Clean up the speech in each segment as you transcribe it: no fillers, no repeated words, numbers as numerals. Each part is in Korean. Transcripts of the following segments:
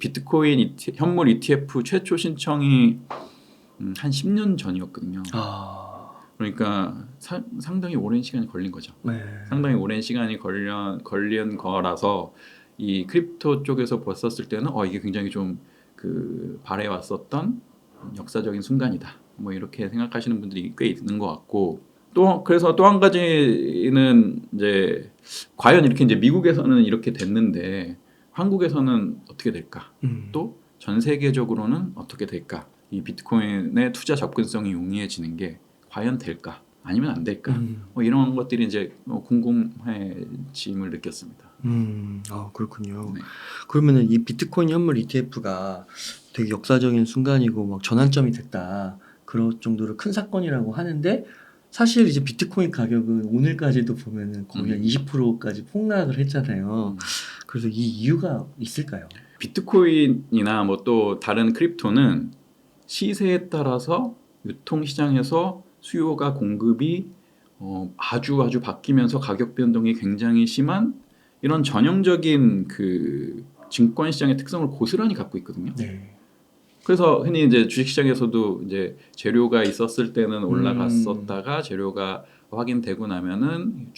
비트코인 현물 ETF 최초 신청이 한 10년 전이었거든요. 그러니까 상당히 오랜 시간이 걸린 거죠. 네. 상당히 오랜 시간이 걸린 거라서 이 크립토 쪽에서 봤었을 때는 이게 굉장히 좀 그 발해 왔었던 역사적인 순간이다. 뭐 이렇게 생각하시는 분들이 꽤 있는 것 같고 그래서 또 한 가지는 이제 과연 이렇게 이제 미국에서는 이렇게 됐는데 한국에서는 어떻게 될까? 또 전 세계적으로는 어떻게 될까? 이 비트코인의 투자 접근성이 용이해지는 게 과연 될까? 아니면 안 될까? 뭐 이런 것들이 이제 궁금해짐을 느꼈습니다. 그렇군요. 네. 그러면은 이 비트코인 현물 ETF가 되게 역사적인 순간이고 막 전환점이 됐다. 그럴 정도로 큰 사건이라고 하는데 사실 이제 비트코인 가격은 오늘까지도 보면은 거의 한 20%까지 폭락을 했잖아요. 그래서 이 이유가 있을까요? 비트코인이나 뭐 또 다른 크립토는 시세에 따라서 유통시장에서 수요가 공급이 아주 바뀌면서 가격 변동이 굉장히 심한 이런 전형적인 그 증권시장의 특성을 고스란히 갖고 있거든요. 네. 그래서 흔히 이제 주식시장에서도 이제 재료가 있었을 때는 올라갔었다가 재료가 확인되고 나면은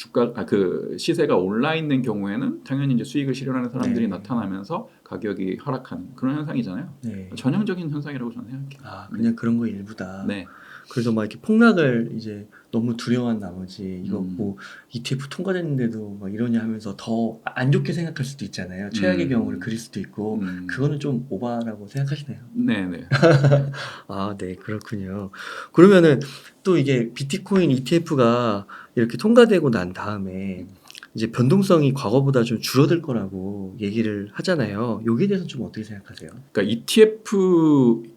그 시세가 올라 있는 경우에는 당연히 이제 수익을 실현하는 사람들이 네. 나타나면서 가격이 하락하는 그런 현상이잖아요. 네. 전형적인 현상이라고 저는 생각해요. 그냥 그런 거 일부다. 네. 그래서 막 이렇게 폭락을 이제 너무 두려워한 나머지 이거 뭐 ETF 통과됐는데도 막 이러냐 하면서 더 안 좋게 생각할 수도 있잖아요. 최악의 경우를 그릴 수도 있고 그거는 좀 오바라고 생각하시나요? 네네. 네, 그렇군요. 그러면은 또 이게 비트코인 ETF가 이렇게 통과되고 난 다음에 이제 변동성이 과거보다 좀 줄어들 거라고 얘기를 하잖아요. 여기에 대해서 좀 어떻게 생각하세요? 그러니까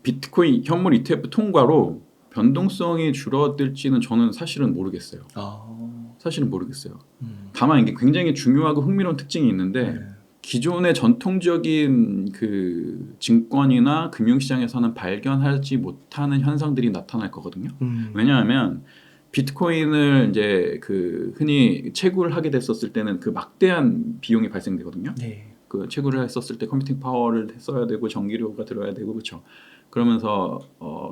비트코인 현물 ETF 통과로 변동성이 줄어들지는 저는 사실은 모르겠어요. 사실은 모르겠어요. 다만 이게 굉장히 중요하고 흥미로운 특징이 있는데 기존의 전통적인 그 증권이나 금융시장에서는 발견하지 못하는 현상들이 나타날 거거든요. 왜냐하면 비트코인을 이제 그 흔히 채굴을 하게 됐었을 때는 그 막대한 비용이 발생되거든요. 네. 그 채굴을 했었을 때 컴퓨팅 파워를 써야 되고 전기료가 들어야 되고 그렇죠. 그러면서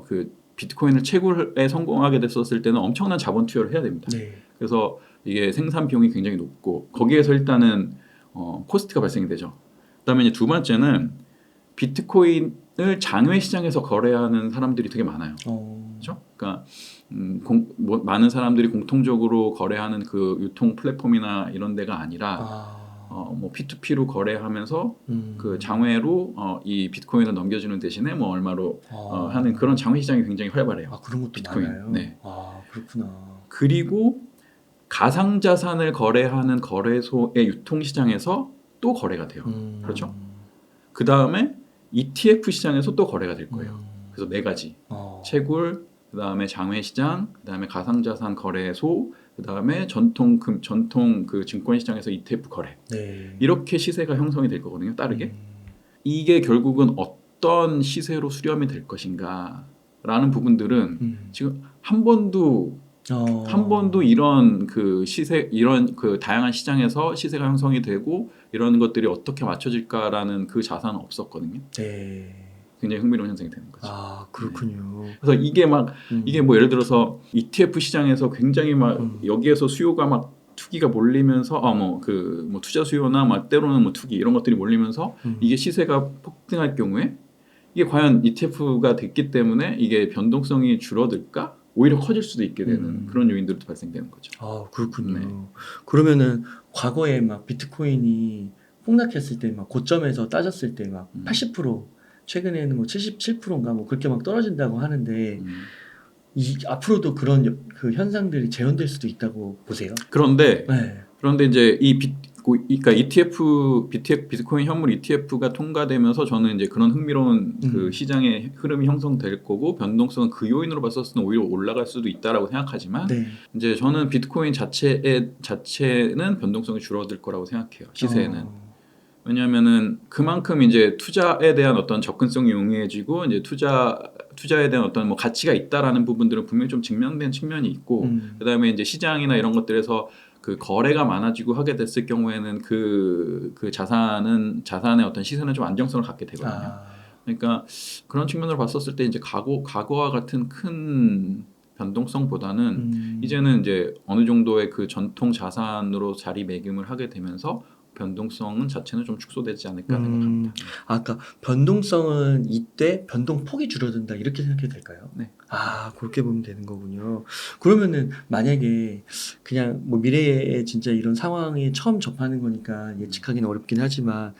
그 비트코인을 채굴에 성공하게 됐었을 때는 엄청난 자본 투여를 해야 됩니다. 네. 그래서 이게 생산 비용이 굉장히 높고 거기에서 일단은 코스트가 발생이 되죠. 그다음에 이제 두 번째는 비트코인을 장외 시장에서 거래하는 사람들이 되게 많아요. 그렇죠? 그러니까 많은 사람들이 공통적으로 거래하는 그 유통 플랫폼이나 이런 데가 아니라 뭐 P2P로 거래하면서 그 장외로 이 비트코인을 넘겨주는 대신에 뭐 얼마로 하는 그런 장외 시장이 굉장히 활발해요. 그런 것도 비트코인. 많아요. 네. 그렇구나. 그리고 가상자산을 거래하는 거래소의 유통시장에서 또 거래가 돼요. 그렇죠? 그 다음에 ETF 시장에서 또 거래가 될 거예요. 그래서 네 가지. 채굴, 그 다음에 장외시장, 그 다음에 가상자산 거래소, 그 다음에 전통 그 증권시장에서 ETF 거래. 네. 이렇게 시세가 형성이 될 거거든요. 빠르게. 이게 결국은 어떤 시세로 수렴이 될 것인가라는 부분들은 지금 한 번도 이런 그 시세 이런 그 다양한 시장에서 시세가 형성이 되고 이런 것들이 어떻게 맞춰질까라는 그 자산은 없었거든요. 네. 굉장히 흥미로운 현상이 되는 거죠. 그렇군요. 네. 그래서 이게 뭐 예를 들어서 ETF 시장에서 굉장히 막 여기에서 수요가 막 투기가 몰리면서 뭐 투자 수요나 막 때로는 뭐 투기 이런 것들이 몰리면서 이게 시세가 폭등할 경우에 이게 과연 ETF가 됐기 때문에 이게 변동성이 줄어들까? 오히려 커질 수도 있게 되는 그런 요인들도 발생되는 거죠. 그렇군요. 네. 그러면은 과거에 막 비트코인이 폭락했을 때 막 고점에서 따졌을 때 막 80% 최근에는 뭐 77%인가 뭐 그렇게 막 떨어진다고 하는데 앞으로도 그런 그 현상들이 재현될 수도 있다고 보세요. 그런데 이제 그러니까 비트코인 현물 ETF가 통과되면서 저는 이제 그런 흥미로운 그 시장의 흐름이 형성될 거고 변동성은 그 요인으로 봤었을 때는 오히려 올라갈 수도 있다라고 생각하지만 이제 저는 비트코인 자체는 변동성이 줄어들 거라고 생각해요. 시세에는. 왜냐하면은 그만큼 이제 투자에 대한 어떤 접근성이 용이해지고 이제 투자에 대한 어떤 뭐 가치가 있다라는 부분들은 분명히 좀 증명된 측면이 있고 그다음에 이제 시장이나 이런 것들에서 그 거래가 많아지고 하게 됐을 경우에는 그 자산의 어떤 시세는 좀 안정성을 갖게 되거든요. 아, 그러니까 그런 측면으로 봤었을 때 이제 과거와 같은 큰 변동성보다는 이제는 이제 어느 정도의 그 전통 자산으로 자리매김을 하게 되면서 변동성은 자체는 좀 축소되지 않을까 생각합니다. 아까 변동성은 이때 변동폭이 줄어든다 이렇게 생각해도 될까요? 네. 아, 그렇게 보면 되는 거군요. 그러면은 만약에 그냥 뭐 미래에 진짜 이런 상황이 처음 접하는 거니까 예측하기는 어렵긴 하지만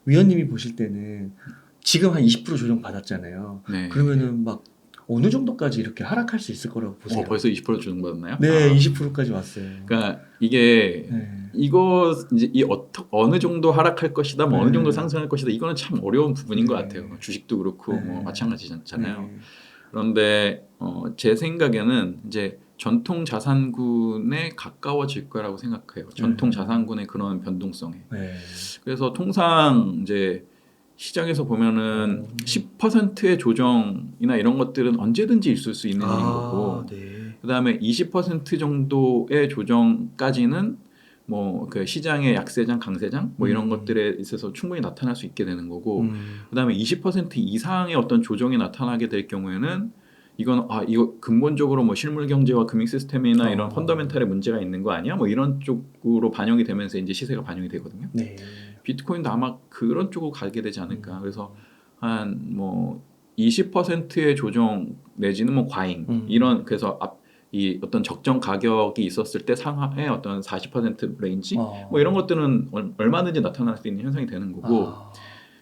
위원님이 보실 때는 지금 한 20% 조정 받았잖아요. 네. 그러면은 막 어느 정도까지 이렇게 하락할 수 있을 거라고 보세요? 벌써 20% 조정받았나요? 네, 20%까지 왔어요. 그러니까 이게 네. 이거 이제 어느 정도 하락할 것이다, 뭐 어느 네. 정도 상승할 것이다, 이거는 참 어려운 부분인 것 네. 같아요. 주식도 그렇고 네. 뭐 마찬가지잖아요. 네. 그런데 제 생각에는 이제 전통 자산군에 가까워질 거라고 생각해요. 전통 자산군의 그런 변동성에. 네. 그래서 통상 이제 시장에서 보면은 10%의 조정이나 이런 것들은 언제든지 있을 수 있는 일인 거고, 네. 그다음에 20% 정도의 조정까지는 뭐 그 시장의 약세장, 강세장 뭐 이런 것들에 있어서 충분히 나타날 수 있게 되는 거고, 그다음에 20% 이상의 어떤 조정이 나타나게 될 경우에는 이건 이거 근본적으로 뭐 실물 경제와 금융 시스템이나 이런 펀더멘탈에 문제가 있는 거 아니야? 뭐 이런 쪽으로 반영이 되면서 이제 시세가 반영이 되거든요. 네. 비트코인도 아마 그런 쪽으로 가게 되지 않을까. 그래서 한 뭐 20%의 조정 내지는 뭐 과잉 이런 그래서 이 어떤 적정 가격이 있었을 때 상하의 어떤 40% 레인지 뭐 이런 것들은 얼마든지 나타날 수 있는 현상이 되는 거고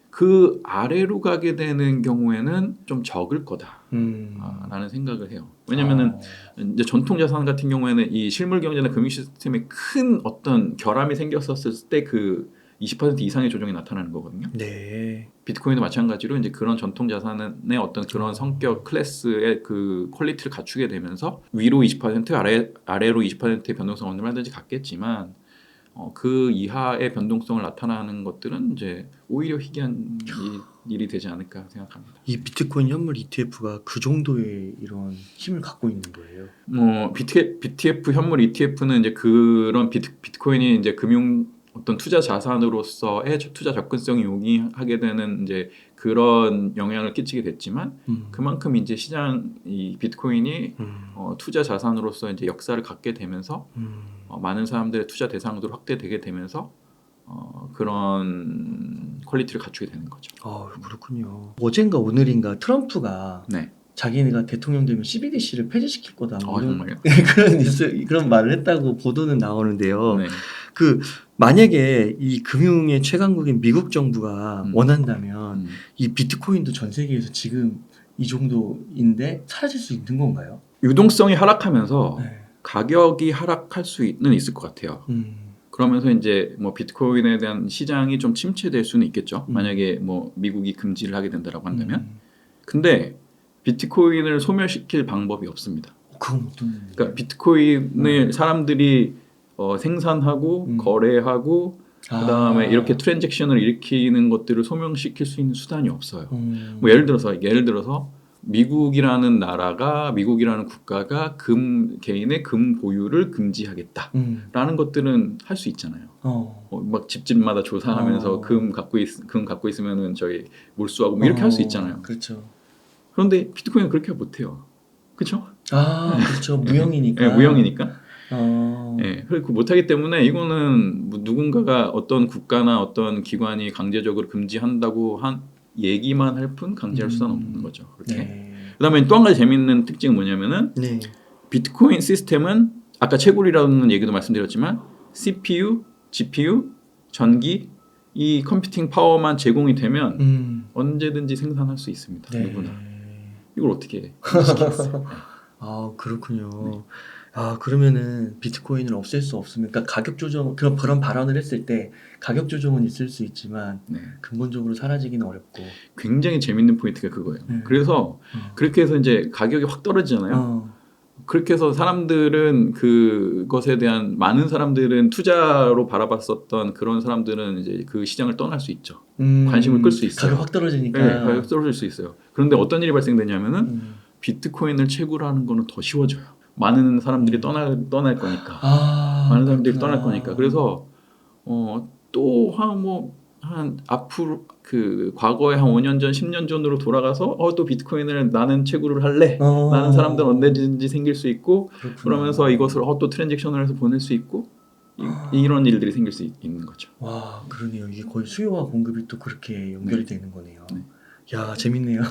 그 아래로 가게 되는 경우에는 좀 적을 거다라는 생각을 해요. 왜냐면은 이제 전통 자산 같은 경우에는 이 실물 경제나 금융 시스템에 큰 어떤 결함이 생겼었을 때 그 20% 이상의 조정이 나타나는 거거든요. 네. 비트코인도 마찬가지로 이제 그런 전통 자산의 어떤 그런 성격 클래스의 그 퀄리티를 갖추게 되면서 위로 20% 아래로 20%의 변동성을 얼마든지 갖겠지만 그 이하의 변동성을 나타나는 것들은 이제 오히려 희귀한 일이 되지 않을까 생각합니다. 이 비트코인 현물 ETF가 그 정도의 이런 힘을 갖고 있는 거예요. 뭐 BTF 현물 ETF는 이제 그런 비트코인이 이제 금융 어떤 투자 자산으로서의 투자 접근성이 용이하게 되는 이제 그런 영향을 끼치게 됐지만 그만큼 이제 시장 이 비트코인이 투자 자산으로서 이제 역사를 갖게 되면서 많은 사람들의 투자 대상으로 확대되게 되면서 그런 퀄리티를 갖추게 되는 거죠. 그렇군요. 어젠가 오늘인가 트럼프가 네. 자기네가 대통령 되면 CBDC를 폐지시킬 거다. 뭐 이런 정말요? 그런 말을 했다고 보도는 나오는데요. 네. 그 만약에 이 금융의 최강국인 미국 정부가 원한다면 이 비트코인도 전 세계에서 지금 이 정도인데 사라질 수 있는 건가요? 유동성이 하락하면서 네. 가격이 하락할 수는 있을 것 같아요. 그러면서 이제 뭐 비트코인에 대한 시장이 좀 침체될 수는 있겠죠. 만약에 뭐 미국이 금지를 하게 된다라고 한다면. 근데 비트코인을 소멸시킬 방법이 없습니다. 그건 어떤? 그러니까 비트코인을 사람들이 생산하고 거래하고 그다음에 이렇게 트랜잭션을 일으키는 것들을 소멸시킬 수 있는 수단이 없어요. 뭐 예를 들어서 미국이라는 나라가 미국이라는 국가가 개인의 금 보유를 금지하겠다라는 것들은 할 수 있잖아요. 막 집집마다 조사하면서 금 갖고 있으면은 저희 몰수하고 뭐 이렇게 할 수 있잖아요. 그렇죠. 그런데 비트코인은 그렇게 못해요. 그렇죠? 그렇죠. 무형이니까. 네, 무형이니까. 네. 그리고 못하기 때문에 이거는 뭐 누군가가 어떤 국가나 어떤 기관이 강제적으로 금지한다고 얘기만 할 뿐 강제할 수는 없는 거죠. 그렇게. 네. 그다음에 또 한 가지 재미있는 특징은 뭐냐면은 네. 비트코인 시스템은 아까 채굴이라는 얘기도 말씀드렸지만 CPU, GPU, 전기 이 컴퓨팅 파워만 제공이 되면 언제든지 생산할 수 있습니다. 네. 누구나. 이걸 어떻게 시키겠어요? 그렇군요. 네. 그러면은 비트코인을 없앨 수 없으면, 그러니까 가격 조정, 그런 발언을 했을 때 가격 조정은 있을 수 있지만 근본적으로 사라지기는 어렵고. 굉장히 재밌는 포인트가 그거예요. 그래서 그렇게 해서 이제 가격이 확 떨어지잖아요. 그렇게 해서 사람들은 그것에 대한 많은 사람들은 투자로 바라봤었던 그런 사람들은 이제 그 시장을 떠날 수 있죠. 관심을 끌 수 있어요. 가격 확 떨어지니까. 네, 가격 떨어질 수 있어요. 그런데 어떤 일이 발생되냐면은 음. 비트코인을 채굴 하는 거는 더 쉬워져요. 많은 사람들이 떠날 거니까. 많은 사람들이 그렇구나. 떠날 거니까. 그래서 또 한 앞으로 그 과거에 한 5년 전, 10년 전으로 돌아가서 또 비트코인을 나는 채굴을 할래. 라는 사람들은 언제든지 생길 수 있고 그렇구나. 그러면서 이것을 또 트랜잭션을 해서 보낼 수 있고 이런 일들이 생길 수 있는 거죠. 와, 그러네요. 이게 거의 수요와 공급이 또 그렇게 연결이 되는 거네요. 네. 야, 재밌네요.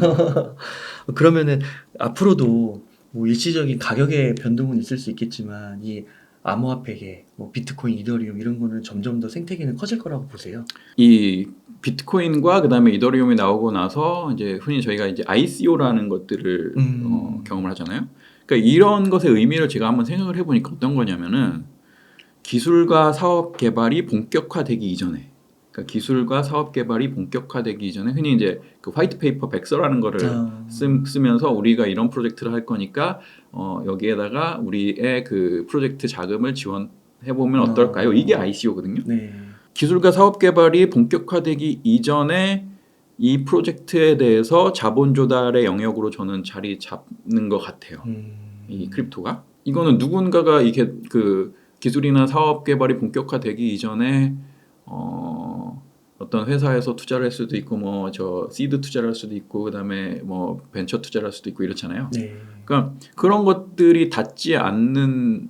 그러면은 앞으로도 뭐 일시적인 가격의 변동은 있을 수 있겠지만 이 암호화폐계, 뭐 비트코인, 이더리움 이런 거는 점점 더 생태계는 커질 거라고 보세요. 이 비트코인과 그다음에 이더리움이 나오고 나서 이제 흔히 저희가 이제 ICO라는 것들을 경험을 하잖아요. 그러니까 이런 것의 의미를 제가 한번 생각을 해보니까 어떤 거냐면은 기술과 사업 개발이 본격화되기 이전에, 그러니까 기술과 사업 개발이 본격화되기 이전에 흔히 이제 그 화이트 페이퍼 백서라는 거를 쓰면서 우리가 이런 프로젝트를 할 거니까 여기에다가 우리의 그 프로젝트 자금을 지원해 보면 어떨까요? 이게 ICO거든요. 네. 기술과 사업 개발이 본격화되기 이전에 이 프로젝트에 대해서 자본 조달의 영역으로 저는 자리 잡는 것 같아요. 이 크립토가 이거는 누군가가 이게 그 기술이나 사업 개발이 본격화되기 이전에 어떤 회사에서 투자를 할 수도 있고 뭐 저 시드 투자를 할 수도 있고 그다음에 뭐 벤처 투자를 할 수도 있고 이렇잖아요. 네. 그러니까 그런 것들이 닿지 않는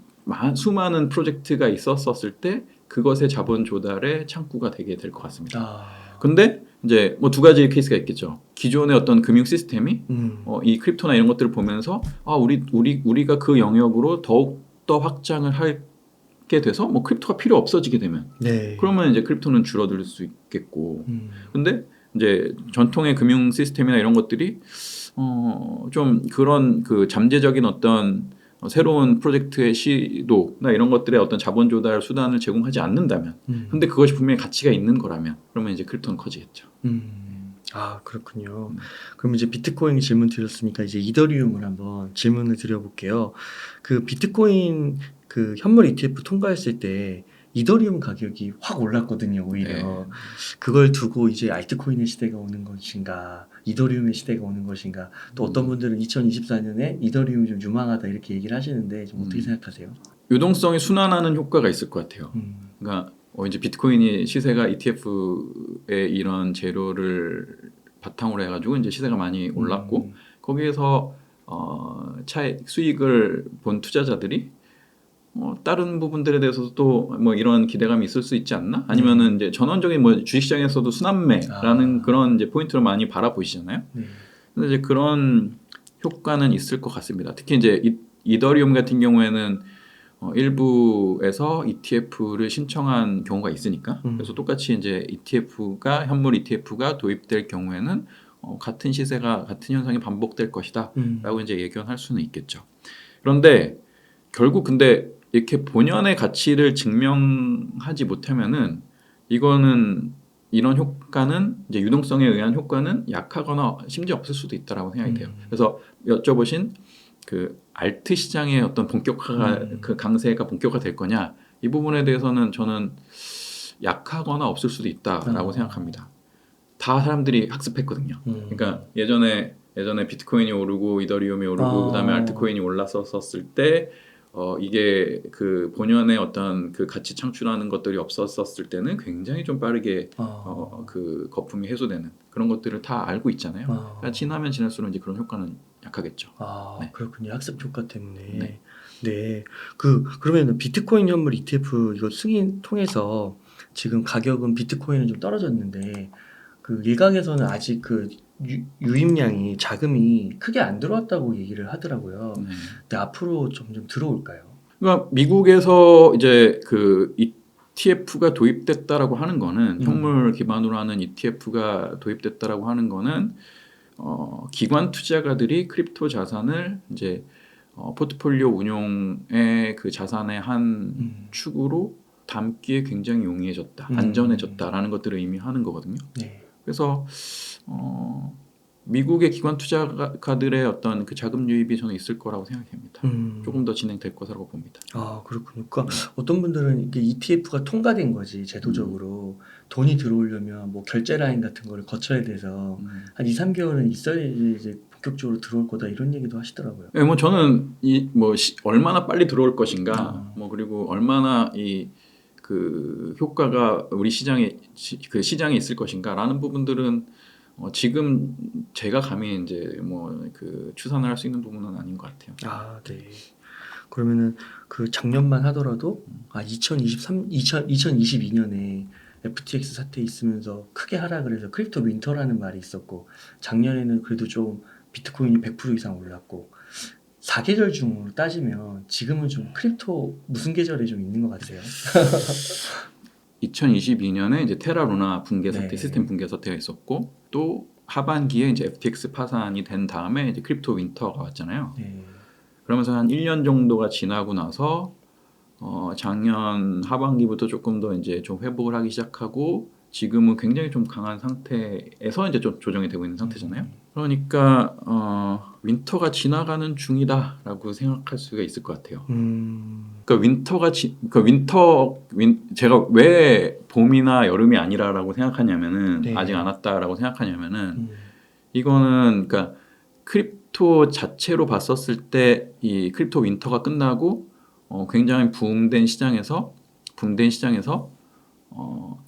수많은 프로젝트가 있었을 때 그것의 자본 조달의 창구가 되게 될 것 같습니다. 근데 이제 뭐 두 가지 케이스가 있겠죠. 기존의 어떤 금융 시스템이 이 크립토나 이런 것들을 보면서 우리가 그 영역으로 더욱 더 확장을 하게 돼서 뭐 크립토가 필요 없어지게 되면 네. 그러면 이제 크립토는 줄어들 수 있겠고. 근데 이제 전통의 금융 시스템이나 이런 것들이 좀 그런 그 잠재적인 어떤 새로운 프로젝트의 시도나 이런 것들의 어떤 자본 조달 수단을 제공하지 않는다면, 근데 그것이 분명히 가치가 있는 거라면, 그러면 이제 크립토는 커지겠죠. 아, 그렇군요. 그럼 이제 비트코인 질문 드렸으니까 이제 이더리움을 한번 질문을 드려볼게요. 그 비트코인 그 현물 ETF 통과했을 때 이더리움 가격이 확 올랐거든요, 오히려. 네. 그걸 두고 이제 알트코인의 시대가 오는 것인가, 이더리움의 시대가 오는 것인가, 또 어떤 분들은 2024년에 이더리움이 좀 유망하다 이렇게 얘기를 하시는데 좀 어떻게 생각하세요? 유동성이 순환하는 효과가 있을 것 같아요. 그러니까 이제 비트코인이 시세가 ETF의 이런 재료를 바탕으로 해가지고 이제 시세가 많이 올랐고 거기에서 차익 수익을 본 투자자들이 다른 부분들에 대해서도 또 뭐 이런 기대감이 있을 수 있지 않나? 아니면은 이제 전원적인 뭐 주식시장에서도 순환매라는 그런 이제 포인트를 많이 바라보시잖아요. 근데 이제 그런 효과는 있을 것 같습니다. 특히 이제 이더리움 같은 경우에는 일부에서 ETF를 신청한 경우가 있으니까 그래서 똑같이 이제 ETF가 현물 ETF가 도입될 경우에는 같은 시세가 같은 현상이 반복될 것이다라고 이제 예견할 수는 있겠죠. 그런데 결국 근데 이렇게 본연의 가치를 증명하지 못하면은 이거는 이런 효과는 이제 유동성에 의한 효과는 약하거나 심지어 없을 수도 있다라고 생각이 돼요. 그래서 여쭤보신 그 알트 시장의 어떤 본격화가 그 강세가 본격화될 거냐 이 부분에 대해서는 저는 약하거나 없을 수도 있다라고 생각합니다. 다 사람들이 학습했거든요. 그러니까 예전에 비트코인이 오르고 이더리움이 오르고 그다음에 알트코인이 올랐었을 때 이게 그 본연의 어떤 그 가치 창출하는 것들이 없었을 때는 굉장히 좀 빠르게 그 거품이 해소되는 그런 것들을 다 알고 있잖아요. 그러니까 지나면 지날수록 이제 그런 효과는 약하겠죠. 네. 그렇군요. 학습 효과 때문에. 네. 네. 그러면 비트코인 현물 ETF 이거 승인 통해서 지금 가격은 비트코인은 좀 떨어졌는데 그 일각에서는 아직 그 유입량이 자금이 크게 안 들어왔다고 얘기를 하더라고요. 네. 근데 앞으로 점점 들어올까요? 그러니까 미국에서 이제 그 ETF가 도입됐다라고 하는 거는 현물 기반으로 하는 ETF가 도입됐다라고 하는 거는 기관 투자가들이 크립토 자산을 이제 포트폴리오 운용의 그 자산의 한 축으로 담기에 굉장히 용이해졌다, 안전해졌다라는 것들을 의미하는 거거든요. 네. 그래서 미국의 기관 투자가들의 어떤 그 자금 유입이 저는 있을 거라고 생각합니다. 조금 더 진행될 것이라고 봅니다. 아, 그렇군요. 그러니까 어떤 분들은 이게 ETF가 통과된 거지 제도적으로 돈이 들어오려면 뭐 결제 라인 같은 거를 거쳐야 돼서 한 2, 3개월은 있어야지 이제 본격적으로 들어올 거다 이런 얘기도 하시더라고요. 뭐 저는 이 뭐 얼마나 빨리 들어올 것인가, 아. 뭐 그리고 얼마나 이 그 효과가 우리 시장에 그 시장에 있을 것인가라는 부분들은 지금 제가 감히 이제 뭐 그 추산을 할 수 있는 부분은 아닌 것 같아요. 아, 네. 그러면은 그 작년만 하더라도 2022년에 FTX 사태 있으면서 크게 하락을 해서 크립토 윈터라는 말이 있었고 작년에는 그래도 좀 비트코인이 100% 이상 올랐고 4계절 중으로 따지면 지금은 좀 크립토 무슨 계절에 좀 있는 것 같아요? 2022년에 이제 테라루나 붕괴 사태, 네. 시스템 붕괴 사태가 있었고 또 하반기에 이제 FTX 파산이 된 다음에 이제 크립토 윈터가 왔잖아요. 네. 그러면서 한 1년 정도가 지나고 나서 작년 하반기부터 조금 더 이제 좀 회복을 하기 시작하고 지금은 굉장히 좀 강한 상태에서 이제 좀 조정이 되고 있는 상태잖아요. 그러니까 윈터가 지나가는 중이다라고 생각할 수가 있을 것 같아요. 그러니까 제가 왜 봄이나 여름이 아니라라고 생각하냐면은 네. 아직 안 왔다라고 생각하냐면은 이거는 그러니까 크립토 자체로 봤었을 때 이 크립토 윈터가 끝나고 굉장히 붐된 시장에서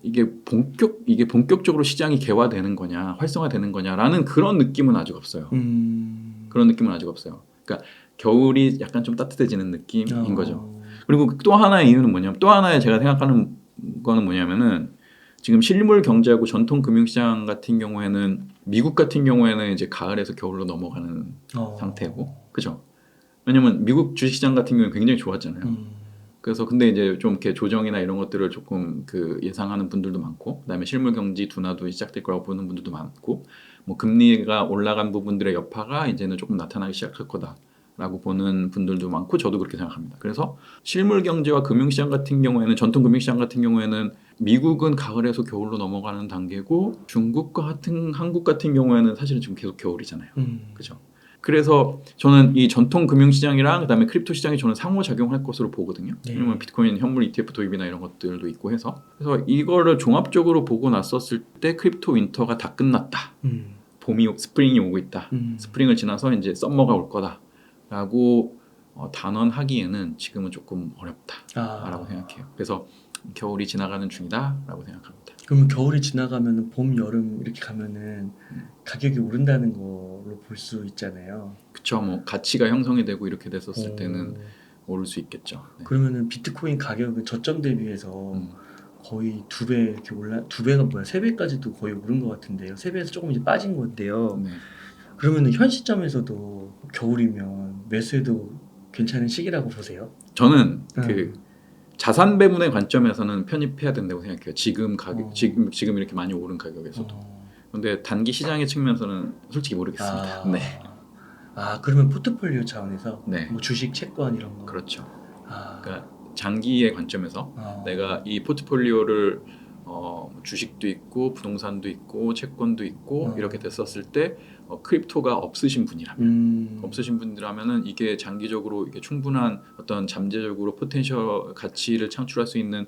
이게 본격적으로 시장이 개화되는 거냐 활성화되는 거냐라는 그런 느낌은 아직 없어요. 그런 느낌은 아직 없어요. 그러니까 겨울이 약간 좀 따뜻해지는 느낌인 거죠. 그리고 또 하나의 이유는 뭐냐면 또 하나의 제가 생각하는 거는 뭐냐면은 지금 실물 경제하고 전통 금융시장 같은 경우에는 미국 같은 경우에는 이제 가을에서 겨울로 넘어가는 상태고, 그죠? 왜냐면 미국 주식시장 같은 경우는 굉장히 좋았잖아요. 그래서 근데 이제 좀 이렇게 조정이나 이런 것들을 조금 그 예상하는 분들도 많고, 그다음에 실물 경기 둔화도 시작될 거라고 보는 분들도 많고, 뭐 금리가 올라간 부분들의 여파가 이제는 조금 나타나기 시작할 거다라고 보는 분들도 많고, 저도 그렇게 생각합니다. 그래서 실물 경제와 금융시장 같은 경우에는 전통 금융시장 같은 경우에는 미국은 가을에서 겨울로 넘어가는 단계고, 중국과 같은 한국 같은 경우에는 사실은 지금 계속 겨울이잖아요. 그죠? 그래서 저는 이 전통 금융시장이랑 그다음에 크립토 시장이 저는 상호작용할 것으로 보거든요. 네. 왜냐면 비트코인 현물 ETF 도입이나 이런 것들도 있고 해서 그래서 이거를 종합적으로 보고 났었을 때 크립토 윈터가 다 끝났다. 스프링이 오고 있다. 스프링을 지나서 이제 썸머가 올 거다라고 단언하기에는 지금은 조금 어렵다라고 생각해요. 그래서 겨울이 지나가는 중이다라고 생각합니다. 그러면 겨울이 지나가면은 봄, 여름 이렇게 가면은 가격이 오른다는 걸로 볼 수 있잖아요. 그쵸, 뭐 가치가 형성이 되고 이렇게 됐었을 때는 오를 수 있겠죠. 네. 그러면은 비트코인 가격은 저점 대비해서 거의 2배 이렇게 올라, 2배가 뭐야? 3배까지도 거의 오른 것 같은데요. 3배에서 조금 이제 빠진 건데요. 네. 그러면은 현 시점에서도 겨울이면 매수해도 괜찮은 시기라고 보세요? 저는 그 자산 배분의 관점에서는 편입해야 된다고 생각해요. 지금 가격, 지금 이렇게 많이 오른 가격에서도. 근데 단기 시장의 측면에서는 솔직히 모르겠습니다. 네. 그러면 포트폴리오 차원에서 네. 뭐 주식, 채권 이런 거. 그렇죠. 그러니까 장기의 관점에서 내가 이 포트폴리오를 주식도 있고 부동산도 있고 채권도 있고 이렇게 됐었을 때 크립토가 없으신 분이라면은 이게 장기적으로 이게 충분한 어떤 잠재적으로 포텐셜 가치를 창출할 수 있는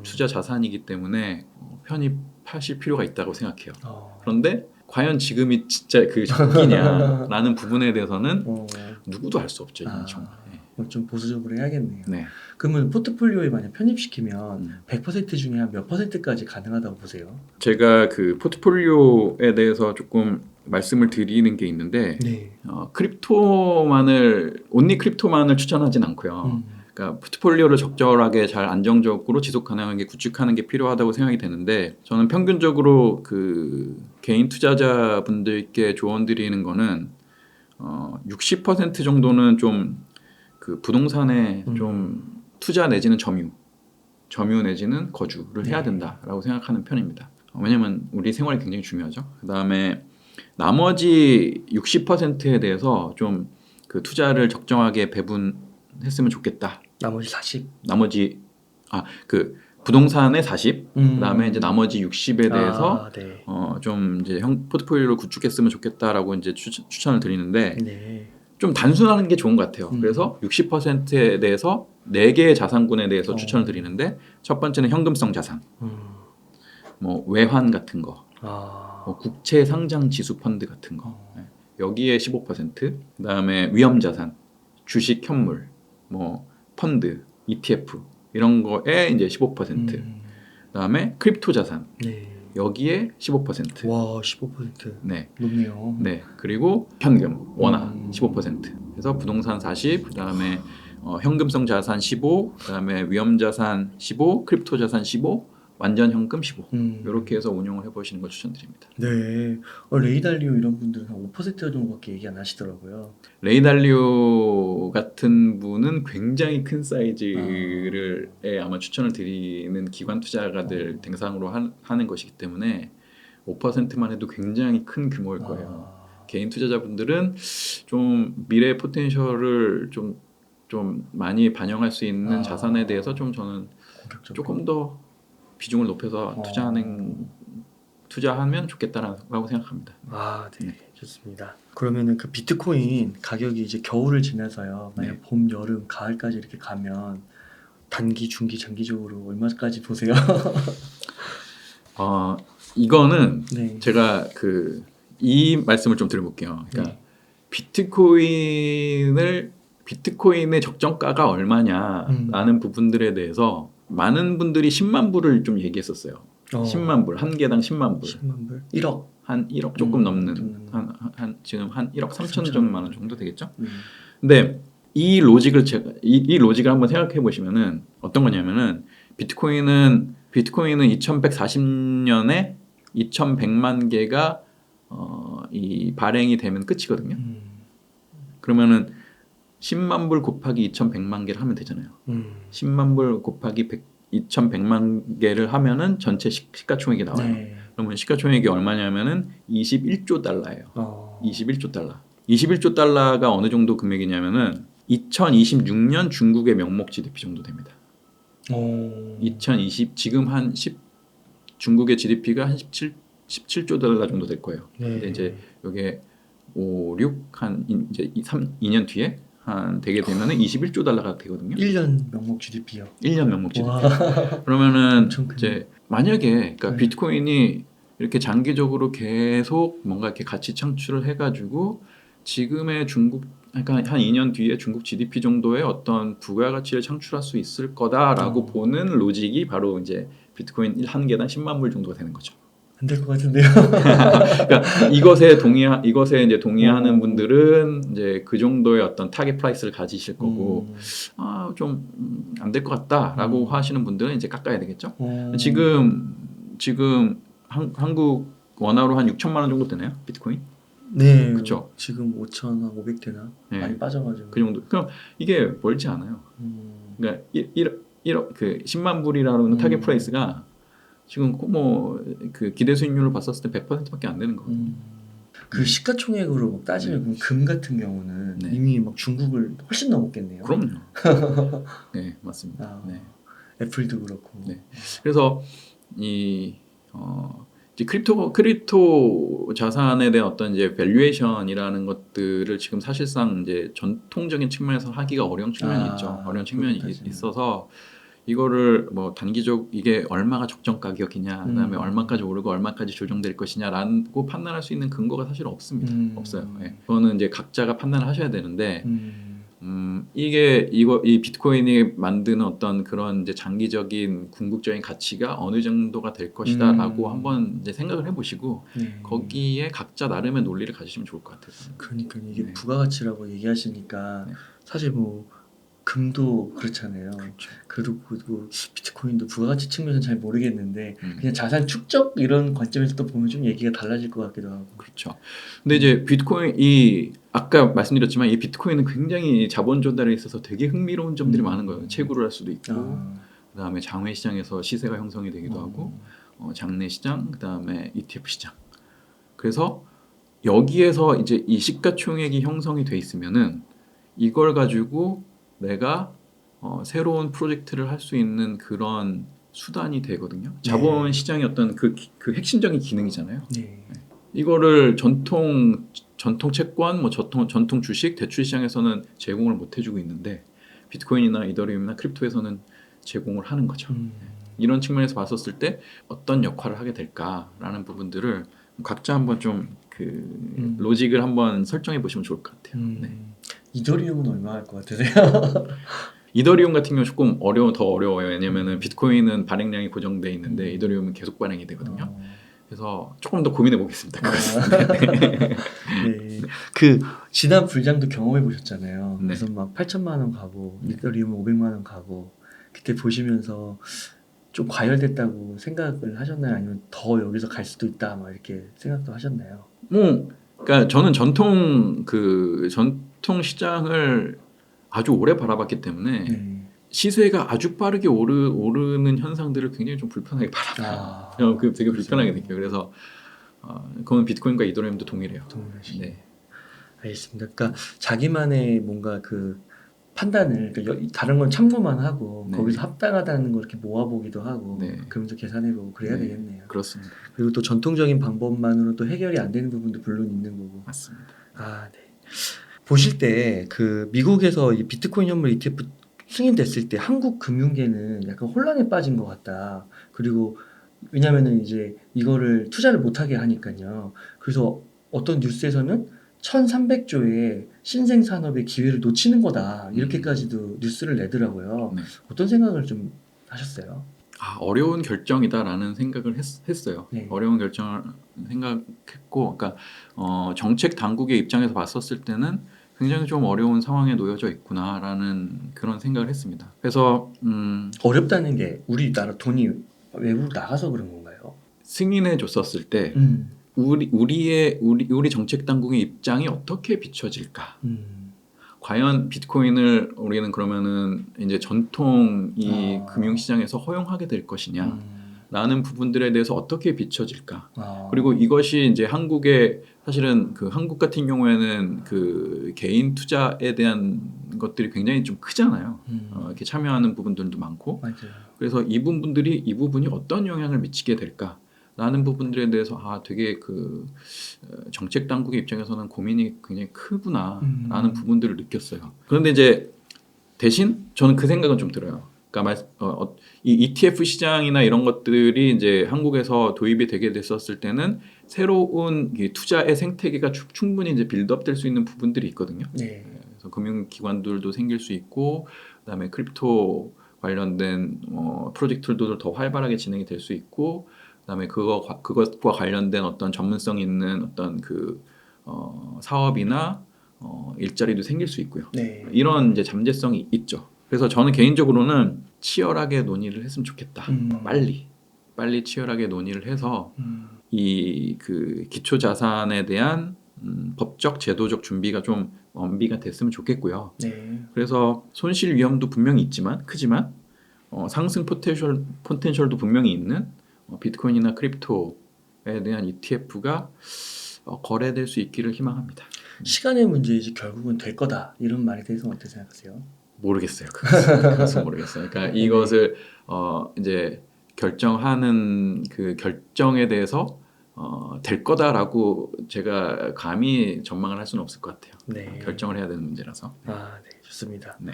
투자 자산이기 때문에 편입하실 필요가 있다고 생각해요. 그런데 과연 지금이 진짜 그 적기냐라는 부분에 대해서는 누구도 알 수 없죠. 이건 정말. 좀 보수적으로 해야겠네요. 네. 그러면 포트폴리오에 만약 편입시키면 100% 중에 한 몇 %까지 가능하다고 보세요? 제가 그 포트폴리오에 대해서 조금 말씀을 드리는 게 있는데 네. 온리 크립토만을 추천하진 않고요. 그러니까 포트폴리오를 적절하게 잘 안정적으로 지속 가능하게 구축하는 게 필요하다고 생각이 되는데 저는 평균적으로 그 개인 투자자분들께 조언드리는 거는 60% 정도는 좀 그 부동산에 좀 투자 내지는 점유 내지는 거주를 해야 된다라고 생각하는 편입니다. 왜냐면 우리 생활이 굉장히 중요하죠. 그다음에 나머지 60%에 대해서 좀 그 투자를 적정하게 배분했으면 좋겠다. 나머지 40. 그 부동산의 40, 그다음에 이제 나머지 60에 대해서 네. 좀 이제 포트폴리오를 구축했으면 좋겠다라고 이제 추천을 드리는데 네. 좀 단순하는 게 좋은 것 같아요. 음. 그래서 60%에 대해서 4개의 자산군에 대해서 어. 추천을 드리는데 첫 번째는 현금성 자산, 음. 뭐 외환 같은 거, 아. 뭐 국채 상장 지수 펀드 같은 거. 네. 여기에 15%, 그다음에 위험 자산, 주식 현물, 뭐 펀드, ETF 이런 거에 이제 15%. 그다음에 크립토 자산. 네. 여기에 15%. 와, 15%. 네. 높네요. 네. 그리고 현금, 원화 15%. 15%. 그래서 부동산 40, 그다음에 현금성 자산 15, 그다음에 위험 자산 15, 크립토 자산 15, 완전 현금 15. 이렇게 해서 운용을 해보시는 걸 추천드립니다. 네. 레이달리오 이런 분들은 한 5% 정도밖에 얘기 안 하시더라고요. 레이달리오 같은 분은 굉장히 큰 사이즈를 아마 추천을 드리는 기관 투자가들 대상으로 하는 것이기 때문에 5%만 해도 굉장히 큰 규모일 거예요. 개인 투자자분들은 좀 미래 포텐셜을 좀 많이 반영할 수 있는 자산에 대해서 좀 저는 조금 더 비중을 높여서 투자하면 좋겠다라고 생각합니다. 네. 좋습니다. 그러면은 그 비트코인 가격이 이제 겨울을 지나서요. 만약 네. 봄, 여름, 가을까지 이렇게 가면 단기, 중기, 장기적으로 얼마까지 보세요? 이거는 네. 제가 이 말씀을 좀 드려볼게요. 그러니까 비트코인의 적정가가 얼마냐라는 부분들에 대해서 많은 분들이 10만 불을 좀 얘기했었어요. 10만 불, 한 개당 10만 불. 10만 불? 1억? 한 1억 조금 넘는 좀 지금 한 1억 3천만 원 정도 되겠죠? 네. 근데 이 로직을 이 로직을 한번 생각해 보시면은 어떤 거냐면은 비트코인은 2140년에 2100만 개가 이 발행이 되면 끝이거든요. 그러면은 10만 불 곱하기 2100만 개를 하면 되잖아요. 10만 불 곱하기 2100만 개를 하면은 전체 시가총액이 나와요. 네. 그러면 시가총액이 얼마냐면은 21조 달러예요. 21조 달러. 21조 달러가 어느 정도 금액이냐면은 2026년 중국의 명목 GDP 정도 됩니다. 지금 중국의 GDP가 한 17조 달러 정도 될 거예요. 네. 근데 이제 이게 5, 6 한 이제 2년 뒤에 한 되게 되면은 21조 달러가 되거든요. 1년 명목 GDP요. 1년 명목 GDP. 그러면은 엄청 크네. 이제 만약에 그러니까 네. 비트코인이 이렇게 장기적으로 계속 뭔가 이렇게 가치 창출을 해가지고 지금의 그러니까 한 2년 뒤에 중국 GDP 정도의 어떤 부가가치를 창출할 수 있을 거다라고 보는 로직이 바로 이제 비트코인 한 개당 10만 불 정도가 되는 거죠. 안 될 것 같은데요. 그러니까 이것에 이제 동의하는 분들은 이제 그 정도의 어떤 타겟 프라이스를 가지실 거고 좀 안 될 것 같다라고 하시는 분들은 이제 깎아야 되겠죠. 지금 한국 원화로 한 6천만 원 정도 되나요? 비트코인? 네. 그쵸. 지금 5,500 되나? 네. 많이 빠져가지고. 그 정도. 그럼 이게 멀지 않아요. 그러니까 1억 그 10만 불이라는 타겟 프라이스가 지금 그 기대 수익률을 봤었을 때 100%밖에 안 되는 거거든요. 그 시가총액으로 따지면 그럼 금 같은 경우는 네. 이미 막 중국을 훨씬 넘었겠네요. 그럼요. 네, 맞습니다. 네. 애플도 그렇고. 네. 그래서 이제 크립토 자산에 대한 어떤 이제 밸류에이션이라는 것들을 지금 사실상 이제 전통적인 측면에서 하기가 어려운 측면이 있죠. 어려운 측면이 있어서 이거를 뭐 이게 얼마가 적정 가격이냐, 그다음에 얼마까지 오르고 얼마까지 조정될 것이냐라고 판단할 수 있는 근거가 사실 없습니다. 없어요. 네. 그거는 이제 각자가 판단을 하셔야 되는데, 이 비트코인이 만드는 어떤 그런 이제 장기적인 궁극적인 가치가 어느 정도가 될 것이다라고 한번 이제 생각을 해보시고 거기에 각자 나름의 논리를 가지시면 좋을 것 같아요. 그러니까 이게 부가가치라고 얘기하시니까 사실 뭐 금도 그렇잖아요. 그렇죠. 그리고 비트코인도 부가가치 측면은 잘 모르겠는데 그냥 자산 축적 이런 관점에서 또 보면 좀 얘기가 달라질 것 같기도 하고. 그렇죠. 근데 이제 아까 말씀드렸지만 이 비트코인은 굉장히 자본 조달에 있어서 되게 흥미로운 점들이 많은 거예요. 채굴을 할 수도 있고, 그다음에 장외 시장에서 시세가 형성이 되기도 하고, 장내 시장, 그다음에 ETF 시장. 그래서 여기에서 이제 이 시가총액이 형성이 돼 있으면은 이걸 가지고 내가 새로운 프로젝트를 할 수 있는 그런 수단이 되거든요. 자본 시장의 어떤 그 핵심적인 기능이잖아요. 네. 이거를 전통 채권, 뭐 전통 주식, 대출 시장에서는 제공을 못 해주고 있는데 비트코인이나 이더리움이나 크립토에서는 제공을 하는 거죠. 이런 측면에서 봤었을 때 어떤 역할을 하게 될까라는 부분들을 각자 한번 좀 그 로직을 한번 설정해 보시면 좋을 것 같아요. 네. 이더리움은 얼마 할 것 같으세요? 이더리움 같은 경우 조금 더 어려워요. 왜냐면은 비트코인은 발행량이 고정돼 있는데 이더리움은 계속 발행이 되거든요. 그래서 조금 더 고민해 보겠습니다. 네. 그 지난 불장도 경험해 보셨잖아요. 네. 그래서 막 8천만 원 가고 이더리움 500만 원 가고 그때 보시면서 좀 과열됐다고 생각을 하셨나요? 아니면 더 여기서 갈 수도 있다 막 이렇게 생각도 하셨나요? 그러니까 저는 전통 시장을 아주 오래 바라봤기 때문에 시세가 아주 빠르게 오르는 현상들을 굉장히 좀 불편하게 바라봐요. 되게 불편하게 느껴요. 그래서 그건 비트코인과 이더리움도 동일해요. 동일하시네. 네. 알겠습니다. 그러니까 자기만의 뭔가 그 판단을 그러니까 다른 건 참고만 하고 네. 거기서 합당하다는 걸 이렇게 모아보기도 하고 네. 그러면서 계산해보고 그래야 네. 되겠네요. 그렇습니다. 그리고 또 전통적인 방법만으로 또 해결이 안 되는 부분도 물론 있는 거고. 맞습니다. 네. 보실 때 그 미국에서 이 비트코인 현물 ETF 승인됐을 때 한국 금융계는 약간 혼란에 빠진 것 같다. 그리고 왜냐면은 이제 이거를 투자를 못하게 하니까요. 그래서 어떤 뉴스에서는 1,300조의 신생 산업의 기회를 놓치는 거다. 이렇게까지도 뉴스를 내더라고요. 네. 어떤 생각을 좀 하셨어요? 어려운 결정이다라는 생각을 했어요. 네. 어려운 결정을 생각했고, 그러니까 정책 당국의 입장에서 봤었을 때는 굉장히 좀 어려운 상황에 놓여져 있구나라는 그런 생각을 했습니다. 그래서 어렵다는 게 우리나라 돈이 외국 나가서 그런 건가요? 승인해 줬었을 때 우리 정책 당국의 입장이 어떻게 비춰질까? 과연 비트코인을 우리는 그러면은 이제 전통 이 금융시장에서 허용하게 될 것이냐? 라는 부분들에 대해서 어떻게 비춰질까? 그리고 이것이 이제 사실은 그 한국 같은 경우에는 그 개인 투자에 대한 것들이 굉장히 좀 크잖아요. 이렇게 참여하는 부분들도 많고. 맞아요. 그래서 이 부분이 어떤 영향을 미치게 될까? 라는 부분들에 대해서 되게 그 정책 당국의 입장에서는 고민이 굉장히 크구나라는 부분들을 느꼈어요. 그런데 이제 대신 저는 그 생각은 좀 들어요. 그러니까 이 ETF 시장이나 이런 것들이 이제 한국에서 도입이 되게 됐었을 때는 새로운 투자의 생태계가 충분히 이제 빌드업될 수 있는 부분들이 있거든요. 네. 그래서 금융기관들도 생길 수 있고, 그다음에 크립토 관련된 프로젝트들도 더 활발하게 진행이 될 수 있고, 그다음에 그것과 관련된 어떤 전문성 있는 어떤 그 사업이나 일자리도 생길 수 있고요. 네. 이런 이제 잠재성이 있죠. 그래서 저는 개인적으로는 치열하게 논의를 했으면 좋겠다. 빨리 치열하게 논의를 해서 이 그 기초 자산에 대한 법적 제도적 준비가 좀 완비가 됐으면 좋겠고요. 네. 그래서 손실 위험도 분명히 크지만 상승 포텐셜도 분명히 있는 비트코인이나 크립토에 대한 ETF가 거래될 수 있기를 희망합니다. 시간의 문제이지 결국은 될 거다 이런 말에 대해서는 어떻게 생각하세요? 모르겠어요. 그것은 모르겠어요. 그러니까 이것을 이제 결정하는 그 결정에 대해서 될 거다라고 제가 감히 전망을 할 수는 없을 것 같아요. 네. 결정을 해야 되는 문제라서. 네, 좋습니다. 네.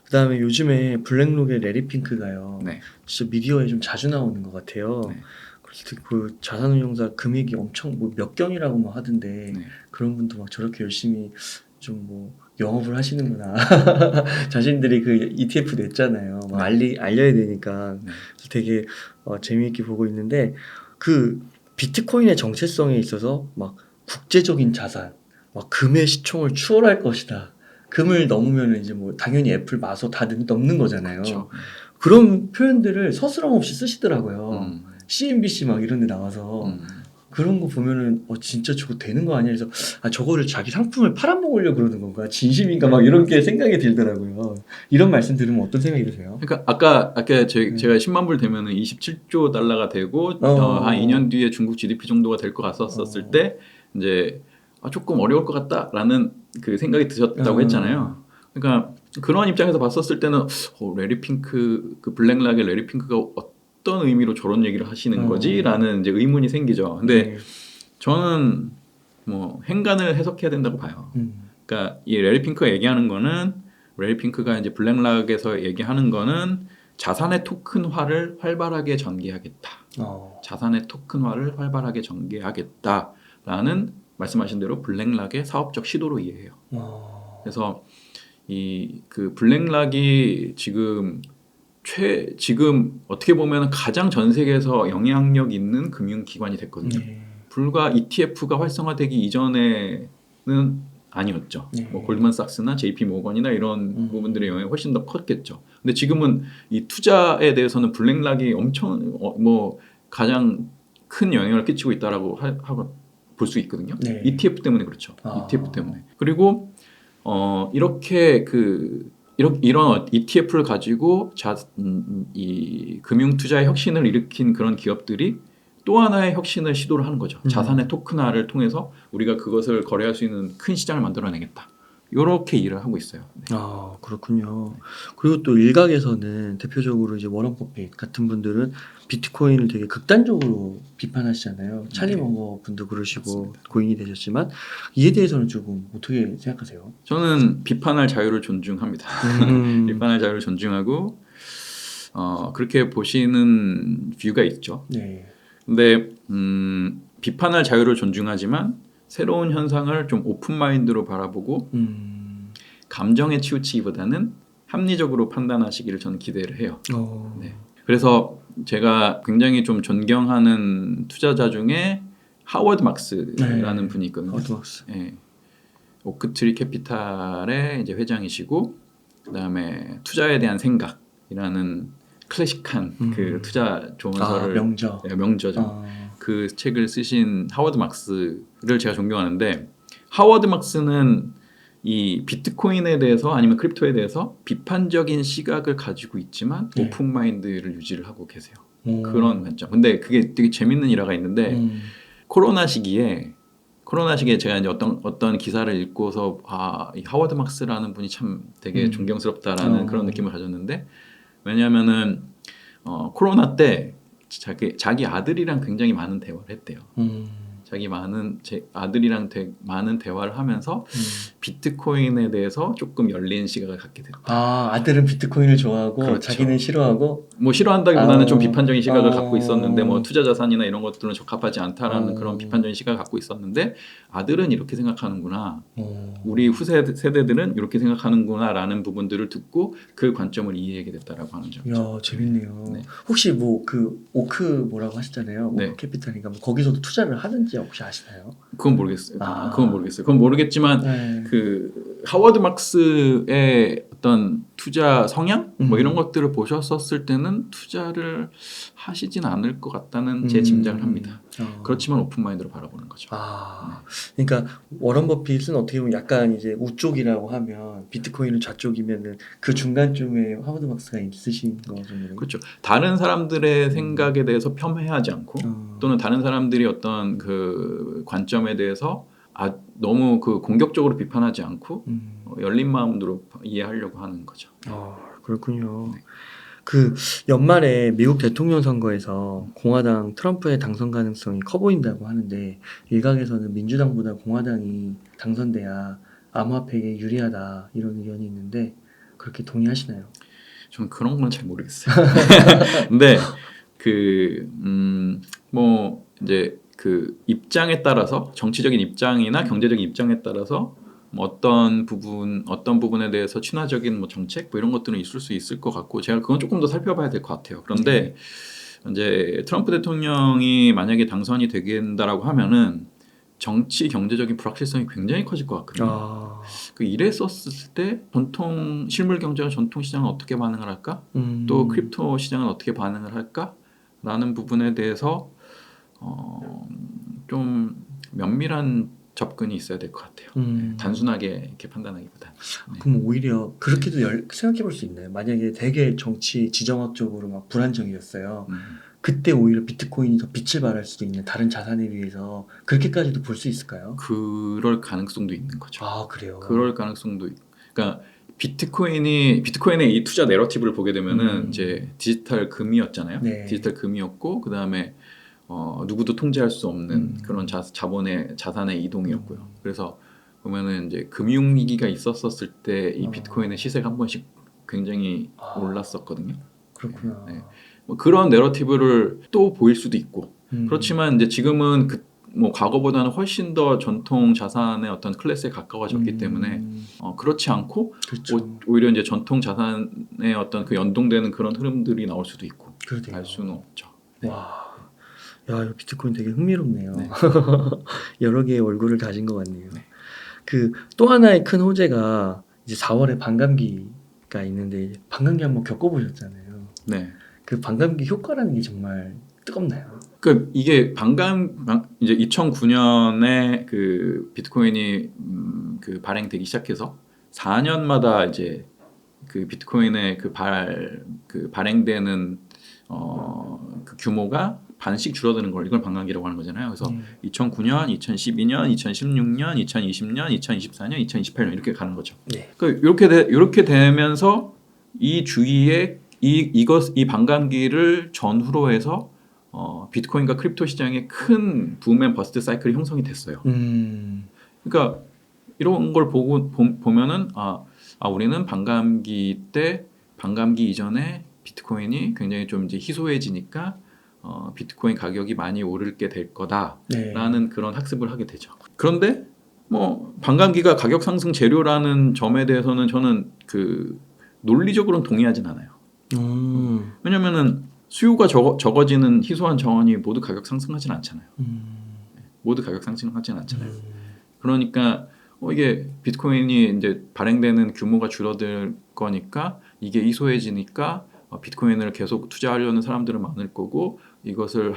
그다음에 요즘에 블랙록의 레리 핑크가요. 네. 진짜 미디어에 좀 자주 나오는 것 같아요. 네. 그래서 그 자산운용사 금액이 엄청 몇 경이라고 막 하던데 네. 그런 분도 막 저렇게 열심히 좀 뭐 영업을 하시는구나. 자신들이 그 ETF 냈잖아요. 막 알려야 되니까. 그래서 되게 재미있게 보고 있는데 그 비트코인의 정체성에 있어서 막 국제적인 자산, 막 금의 시총을 추월할 것이다. 금을 넘으면 이제 뭐 당연히 애플 마소 다 넘는 거잖아요. 그렇죠. 그런 표현들을 서스럼 없이 쓰시더라고요. CNBC 막 이런 데 나와서 그런 거 보면은 진짜 저거 되는 거 아니야? 그래서 저거를 자기 상품을 팔아먹으려고 그러는 건가? 진심인가? 막 이런 게 생각이 들더라고요. 이런 말씀 들으면 어떤 생각이 드세요? 그러니까 아까 제가 10만 불 되면은 27조 달러가 되고 한 2년 뒤에 중국 GDP 정도가 될 것 같았었을 때 이제 조금 어려울 것 같다라는 그 생각이 드셨다고 했잖아요. 그러니까 그런 입장에서 봤었을 때는 레리 핑크 그 블랙락의 레리 핑크가 어떤 의미로 저런 얘기를 하시는 거지라는 이제 의문이 생기죠. 근데 네. 저는 뭐 행간을 해석해야 된다고 봐요. 그러니까 이 레리 핑크가 얘기하는 거는 레리 핑크가 이제 블랙락에서 얘기하는 거는 자산의 토큰화를 활발하게 전개하겠다. 자산의 토큰화를 활발하게 전개하겠다라는 말씀하신 대로 블랙락의 사업적 시도로 이해해요. 그래서 이 그 블랙락이 지금 어떻게 보면 가장 전 세계에서 영향력 있는 금융기관이 됐거든요. 네. 불과 ETF가 활성화되기 이전에는 아니었죠. 네. 뭐 골드만삭스나 JP 모건이나 이런 부분들의 영향이 훨씬 더 컸겠죠. 근데 지금은 이 투자에 대해서는 블랙락이 엄청 뭐 가장 큰 영향을 끼치고 있다라고 볼 수 있거든요. 네. ETF 때문에 그렇죠. ETF 때문에. 그리고 이렇게 이런 ETF를 가지고 이 금융 투자의 혁신을 일으킨 그런 기업들이 또 하나의 혁신을 시도를 하는 거죠. 자산의 토큰화를 통해서 우리가 그것을 거래할 수 있는 큰 시장을 만들어내겠다. 이렇게 일을 하고 있어요. 네. 그렇군요. 그리고 또 일각에서는 대표적으로 이제 워런 버핏 같은 분들은 비트코인을 되게 극단적으로 비판하시잖아요. 차리 먼거 분도 그러시고 맞습니다. 고인이 되셨지만 이에 대해서는 조금 어떻게 생각하세요? 저는 비판할 자유를 존중합니다. 비판할 자유를 존중하고 그렇게 보시는 뷰가 있죠. 네. 근데 비판할 자유를 존중하지만 새로운 현상을 좀 오픈 마인드로 바라보고 감정에 치우치기보다는 합리적으로 판단하시기를 저는 기대를 해요. 네. 그래서 제가 굉장히 좀 존경하는 투자자 중에 하워드 막스라는 분이 있거든요. 하워드 막스. 네. 오크트리 캐피탈의 이제 회장이시고 그다음에 투자에 대한 생각이라는 클래식한 그 투자 조언서를 명저. 네, 명저죠. 그 책을 쓰신 하워드 막스를 제가 존경하는데 하워드 막스는 이 비트코인에 대해서 아니면 크립토에 대해서 비판적인 시각을 가지고 있지만 네. 오픈 마인드를 유지를 하고 계세요. 그런 관점. 근데 그게 되게 재밌는 일화가 있는데 코로나 시기에 제가 이제 어떤 기사를 읽고서 이 하워드 막스라는 분이 참 되게 존경스럽다라는 그런 느낌을 가졌는데 왜냐하면은 코로나 때 자기 아들이랑 굉장히 많은 대화를 했대요. 제 아들이랑 많은 대화를 하면서 비트코인에 대해서 조금 열린 시각을 갖게 됐다. 아들은 비트코인을 좋아하고 그렇죠. 자기는 싫어하고 뭐 싫어한다기보다는 좀 비판적인 시각을 갖고 있었는데 뭐 투자 자산이나 이런 것들은 적합하지 않다라는 그런 비판적인 시각을 갖고 있었는데 아들은 이렇게 생각하는구나. 우리 후세 세대들은 이렇게 생각하는구나라는 부분들을 듣고 그 관점을 이해하게 됐다라고 하는 점이죠. 이야, 재밌네요. 네. 혹시 뭐 그 오크 뭐라고 하셨잖아요. 네. 오크 캐피탈인가 뭐 거기서도 투자를 하는지 혹시 아시나요? 그건 모르겠어요. 그건 모르겠지만 네. 그 하워드 막스의 어떤 투자 성향 뭐 이런 것들을 보셨었을 때는 투자를 하시진 않을 것 같다는 제 짐작을 합니다. 그렇지만 오픈 마인드로 바라보는 거죠. 그러니까 워런 버핏은 어떻게 보면 약간 이제 우쪽이라고 하면 비트코인은 좌쪽이면은 그 중간쯤에 하워드 막스가 있으신 거죠. 그렇죠. 다른 사람들의 생각에 대해서 폄훼하지 않고 또는 다른 사람들이 어떤 그 관점에 대해서 너무 그 공격적으로 비판하지 않고 열린 마음으로 이해하려고 하는 거죠. 그렇군요. 네. 그 연말에 미국 대통령 선거에서 공화당 트럼프의 당선 가능성이 커 보인다고 하는데 일각에서는 민주당보다 공화당이 당선돼야 암호화폐에 유리하다 이런 의견이 있는데 그렇게 동의하시나요? 저는 그런 건 잘 모르겠어요. 근데 뭐 이제 그 입장에 따라서 정치적인 입장이나 경제적인 입장에 따라서 뭐 어떤 부분에 대해서 친화적인 뭐 정책 뭐 이런 것들은 있을 수 있을 것 같고 제가 그건 조금 더 살펴봐야 될 것 같아요. 그런데 이제 트럼프 대통령이 만약에 당선이 되긴다라고 하면은 정치 경제적인 불확실성이 굉장히 커질 것 같거든요. 이랬었을 때 전통 실물 경제와 전통 시장은 어떻게 반응을 할까? 또 크립토 시장은 어떻게 반응을 할까?라는 부분에 대해서 좀 면밀한 접근이 있어야 될 것 같아요. 단순하게 이렇게 판단하기보다. 그럼 오히려 그렇게도 생각해 볼 수 있나요? 만약에 되게 정치 지정학적으로 막 불안정이었어요. 그때 오히려 비트코인이 더 빛을 발할 수도 있는 다른 자산에 비해서 그렇게까지도 볼 수 있을까요? 그럴 가능성도 있는 거죠. 그래요? 그럴 가능성도 그러니까 비트코인의 이 투자 내러티브를 보게 되면은 이제 디지털 금이었잖아요. 네. 디지털 금이었고 그 다음에 누구도 통제할 수 없는 그런 자산의 이동이었고요. 그래서 보면은 이제 금융위기가 있었을 때 이 비트코인의 시세가 한 번씩 굉장히 올랐었거든요. 그렇구나. 네. 뭐 그런 내러티브를 또 보일 수도 있고 그렇지만 이제 지금은 뭐 과거보다는 훨씬 더 전통 자산의 어떤 클래스에 가까워졌기 때문에 그렇지 않고 그렇죠. 오히려 이제 전통 자산의 어떤 그 연동되는 그런 흐름들이 나올 수도 있고 그러네요. 알 수는 없죠. 네. 와, 야, 이거 비트코인 되게 흥미롭네요. 네. 여러 개의 얼굴을 가진 것 같네요. 네. 그 또 하나의 큰 호재가 이제 4월에 반감기가 있는데 반감기 한번 겪어보셨잖아요. 네. 그 반감기 효과라는 게 정말 뜨겁나요? 그 이게 이제 2009년에 그 비트코인이 그 발행되기 시작해서 4년마다 이제 그 비트코인의 그 발행되는 그 규모가 반씩 줄어드는 걸 이걸 반감기라고 하는 거잖아요. 그래서 2009년, 2012년, 2016년, 2020년, 2024년, 2028년 이렇게 가는 거죠. 네. 그 이렇게 되면서 이 주위에 이 반감기를 전후로 해서 비트코인과 크립토 시장에 큰 붐 앤 버스트 사이클이 형성이 됐어요. 그러니까 이런 걸 보면은 우리는 반감기 이전에 비트코인이 굉장히 좀 이제 희소해지니까 비트코인 가격이 많이 오르게 될 거다라는 그런 학습을 하게 되죠. 그런데 뭐 반감기가 가격 상승 재료라는 점에 대해서는 저는 그 논리적으로는 동의하진 않아요. 왜냐면은 수요가 적어지는 희소한 정원이 모두 가격 상승하진 않잖아요. 모두 가격 상승하진 않잖아요. 그러니까 이게 비트코인이 이제 발행되는 규모가 줄어들 거니까 이게 희소해지니까 비트코인을 계속 투자하려는 사람들은 많을 거고 이것을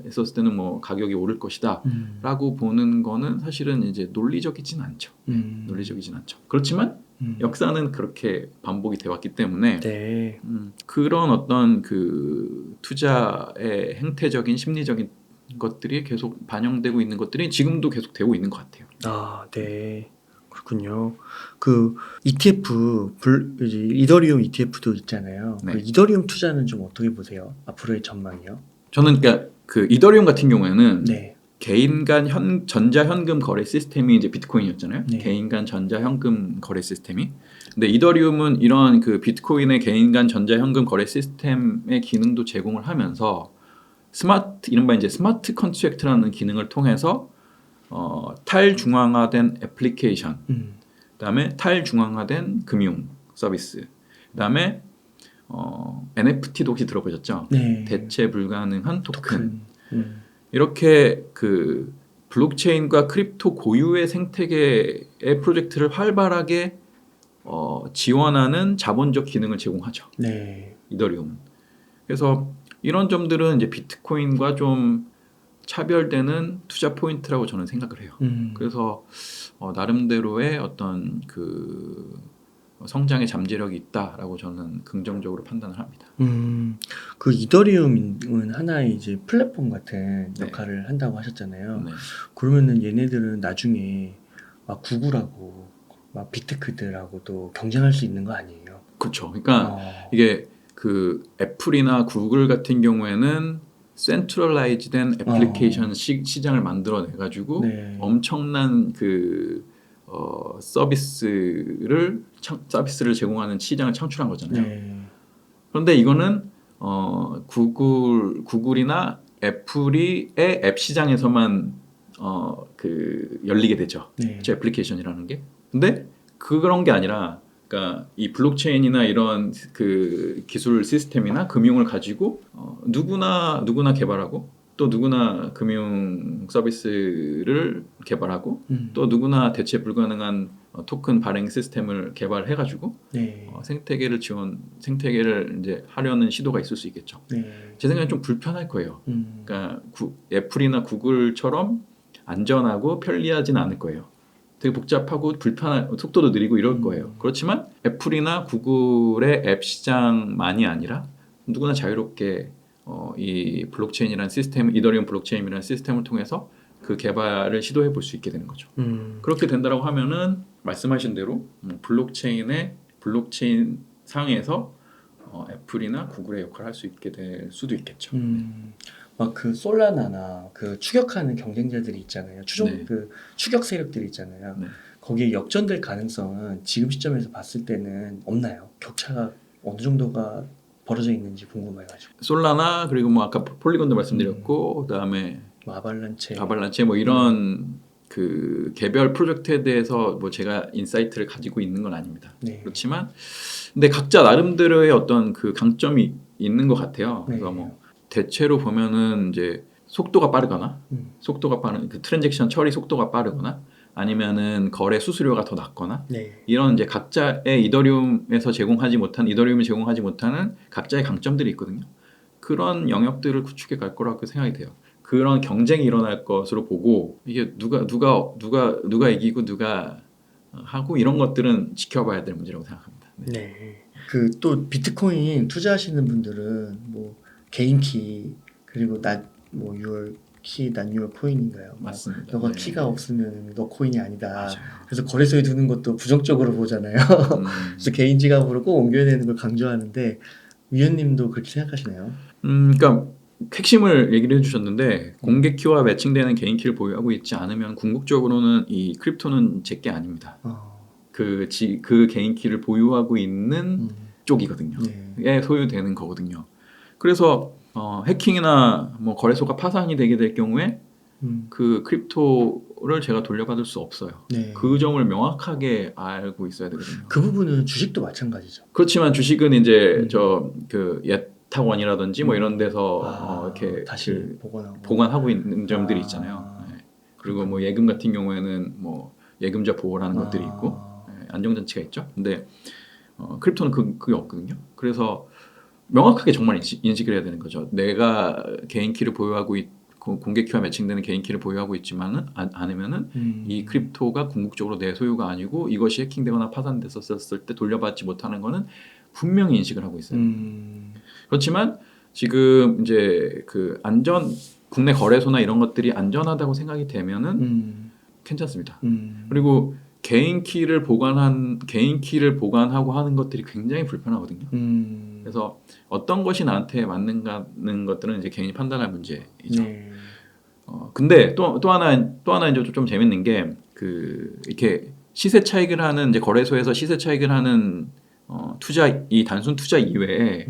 했었을 때는 뭐 가격이 오를 것이다라고 보는 거는 사실은 이제 논리적이진 않죠. 논리적이진 않죠. 그렇지만 역사는 그렇게 반복이 돼 왔기 때문에 네. 그런 어떤 그 투자의 행태적인 심리적인 것들이 계속 반영되고 있는 것들이 지금도 계속 되고 있는 것 같아요. 아, 네. 그렇군요. 그 ETF, 이제 이더리움 ETF도 있잖아요. 네. 그 이더리움 투자는 좀 어떻게 보세요? 앞으로의 전망이요? 저는 그러니까 그 이더리움 같은 경우에는 네. 개인 간 전자현금 거래 시스템이 이제 비트코인이었잖아요. 네. 개인 간 전자현금 거래 시스템이. 근데 이더리움은 이런 그 비트코인의 개인 간 전자현금 거래 시스템의 기능도 제공을 하면서 이른바 이제 스마트 컨트랙트라는 기능을 통해서 탈중앙화된 애플리케이션, 그다음에 탈중앙화된 금융 서비스, 그다음에 NFT도 혹시 들어보셨죠? 네. 대체 불가능한 토큰. 이렇게 그 블록체인과 크립토 고유의 생태계의 프로젝트를 활발하게 지원하는 자본적 기능을 제공하죠. 네. 이더리움은. 그래서 이런 점들은 이제 비트코인과 좀 차별되는 투자 포인트라고 저는 생각을 해요. 그래서 나름대로의 어떤 그 성장의 잠재력이 있다라고 저는 긍정적으로 판단을 합니다. 그 이더리움은 하나의 이제 플랫폼 같은 네. 역할을 한다고 하셨잖아요. 네. 그러면은 얘네들은 나중에 막 구글하고 막 빅테크들하고도 경쟁할 수 있는 거 아니에요? 그렇죠. 그러니까 이게 그 애플이나 구글 같은 경우에는 센트럴라이즈된 애플리케이션 시장을 만들어내가지고 네. 엄청난 엄청난 그 서비스를 제공하는 시장을 창출한 거잖아요. 네. 그런데 이거는 구글이나 애플이 앱 시장에서만 그 열리게 되죠. 네. 저 애플리케이션이라는 게. 근데 그런 게 아니라, 그러니까 이 블록체인이나 이런 그 기술 시스템이나 금융을 가지고 누구나 개발하고 또 누구나 금융 서비스를 개발하고 또 누구나 대체 불가능한 토큰 발행 시스템을 개발해가지고 네. 생태계를 이제 하려는 시도가 있을 수 있겠죠. 네. 제 생각엔 좀 불편할 거예요. 그러니까 애플이나 구글처럼 안전하고 편리하지는 않을 거예요. 되게 복잡하고 속도도 느리고 이럴 거예요. 그렇지만 애플이나 구글의 앱 시장만이 아니라 누구나 자유롭게 이 블록체인이라는 시스템, 이더리움 블록체인이라는 시스템을 통해서 그 개발을 시도해 볼 수 있게 되는 거죠. 그렇게 된다라고 하면은 말씀하신 대로 블록체인 상에서 애플이나 구글의 역할을 할 수 있게 될 수도 있겠죠. 막 그 솔라나나 그 추격하는 경쟁자들이 있잖아요. 네. 그 추격 세력들이 있잖아요. 네. 거기에 역전될 가능성은 지금 시점에서 봤을 때는 없나요? 격차가 어느 정도가 벌어져 있는지 궁금해가지고. 솔라나 그리고 뭐 아까 폴리곤도 말씀드렸고 그다음에 뭐 아발란체. 아발란체 뭐 이런 그 개별 프로젝트에 대해서 뭐 제가 인사이트를 가지고 있는 건 아닙니다. 네. 그렇지만 근데 각자 나름대로의 어떤 그 강점이 있는 것 같아요. 네. 그래서 뭐 대체로 보면은 이제 속도가 빠르거나 속도가 빠른 그 트랜잭션 처리 속도가 빠르거나 아니면은 거래 수수료가 더 낮거나 네. 이런 이제 각자의 이더리움이 제공하지 못하는 각자의 강점들이 있거든요. 그런 영역들을 구축해 갈 거라고 생각이 돼요. 그런 경쟁이 일어날 것으로 보고 이게 누가 이기고 누가 하고 이런 것들은 지켜봐야 될 문제라고 생각합니다. 네. 네. 그 또 비트코인 투자하시는 분들은 뭐 개인 키 그리고 뭐 your 키 not your 코인인가요? 뭐 맞습니다. 너가 네. 키가 없으면 너 코인이 아니다. 맞아요. 그래서 거래소에 두는 것도 부정적으로 보잖아요. 그래서 개인 지갑으로 꼭 옮겨야 되는 걸 강조하는데 위원님도 그렇게 생각하시나요? 그러니까 핵심을 얘기를 해주셨는데 공개 키와 매칭되는 개인 키를 보유하고 있지 않으면 궁극적으로는 이 크립토는 제게 아닙니다. 그 개인 키를 보유하고 있는 쪽이거든요. 네. 에 소유되는 거거든요. 그래서 해킹이나 뭐 거래소가 파산이 되게 될 경우에 그 크립토를 제가 돌려받을 수 없어요. 네. 그 점을 명확하게 알고 있어야 되거든요. 그 부분은 주식도 마찬가지죠. 그렇지만 주식은 이제 그 예탁원이라든지 뭐 이런 데서 이렇게 다시 보관하고 있는 점들이 있잖아요. 네. 그리고 뭐 예금 같은 경우에는 뭐 예금자 보호라는 것들이 있고 안정장치가 있죠. 근데 크립토는 그게 없거든요. 그래서 명확하게 정말 인식을 해야 되는 거죠. 내가 개인 키를 보유하고 공개 키와 매칭되는 개인 키를 보유하고 있지만은 않으면은 이 크립토가 궁극적으로 내 소유가 아니고 이것이 해킹되거나 파산됐었을 때 돌려받지 못하는 거는 분명히 인식을 하고 있어요. 그렇지만 지금 이제 그 국내 거래소나 이런 것들이 안전하다고 생각이 되면은 괜찮습니다. 그리고 개인 키를 보관하고 하는 것들이 굉장히 불편하거든요. 그래서 어떤 것이 나한테 맞는가는 것들은 이제 개인이 판단할 문제이죠. 네. 근데 또 하나 이제 좀 재밌는 게 그 이렇게 시세 차익을 하는 이제 거래소에서 시세 차익을 하는 이 단순 투자 이외에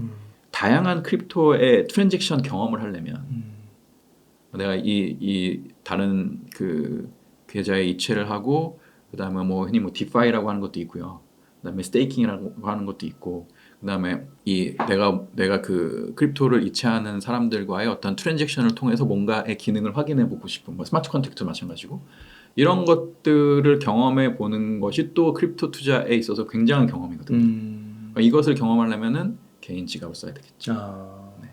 다양한 크립토의 트랜잭션 경험을 하려면 내가 이 다른 그 계좌에 이체를 하고 그다음에 뭐 흔히 뭐 디파이라고 하는 것도 있고요. 그다음에 스테이킹이라고 하는 것도 있고 그다음에 내가 그 크립토를 이체하는 사람들과의 어떤 트랜잭션을 통해서 뭔가의 기능을 확인해 보고 싶은 뭐 스마트 컨트랙트도 마찬가지고 이런 것들을 경험해 보는 것이 또 크립토 투자에 있어서 굉장한 경험이거든요. 이것을 경험하려면은 개인 지갑을 써야 되겠죠. 네.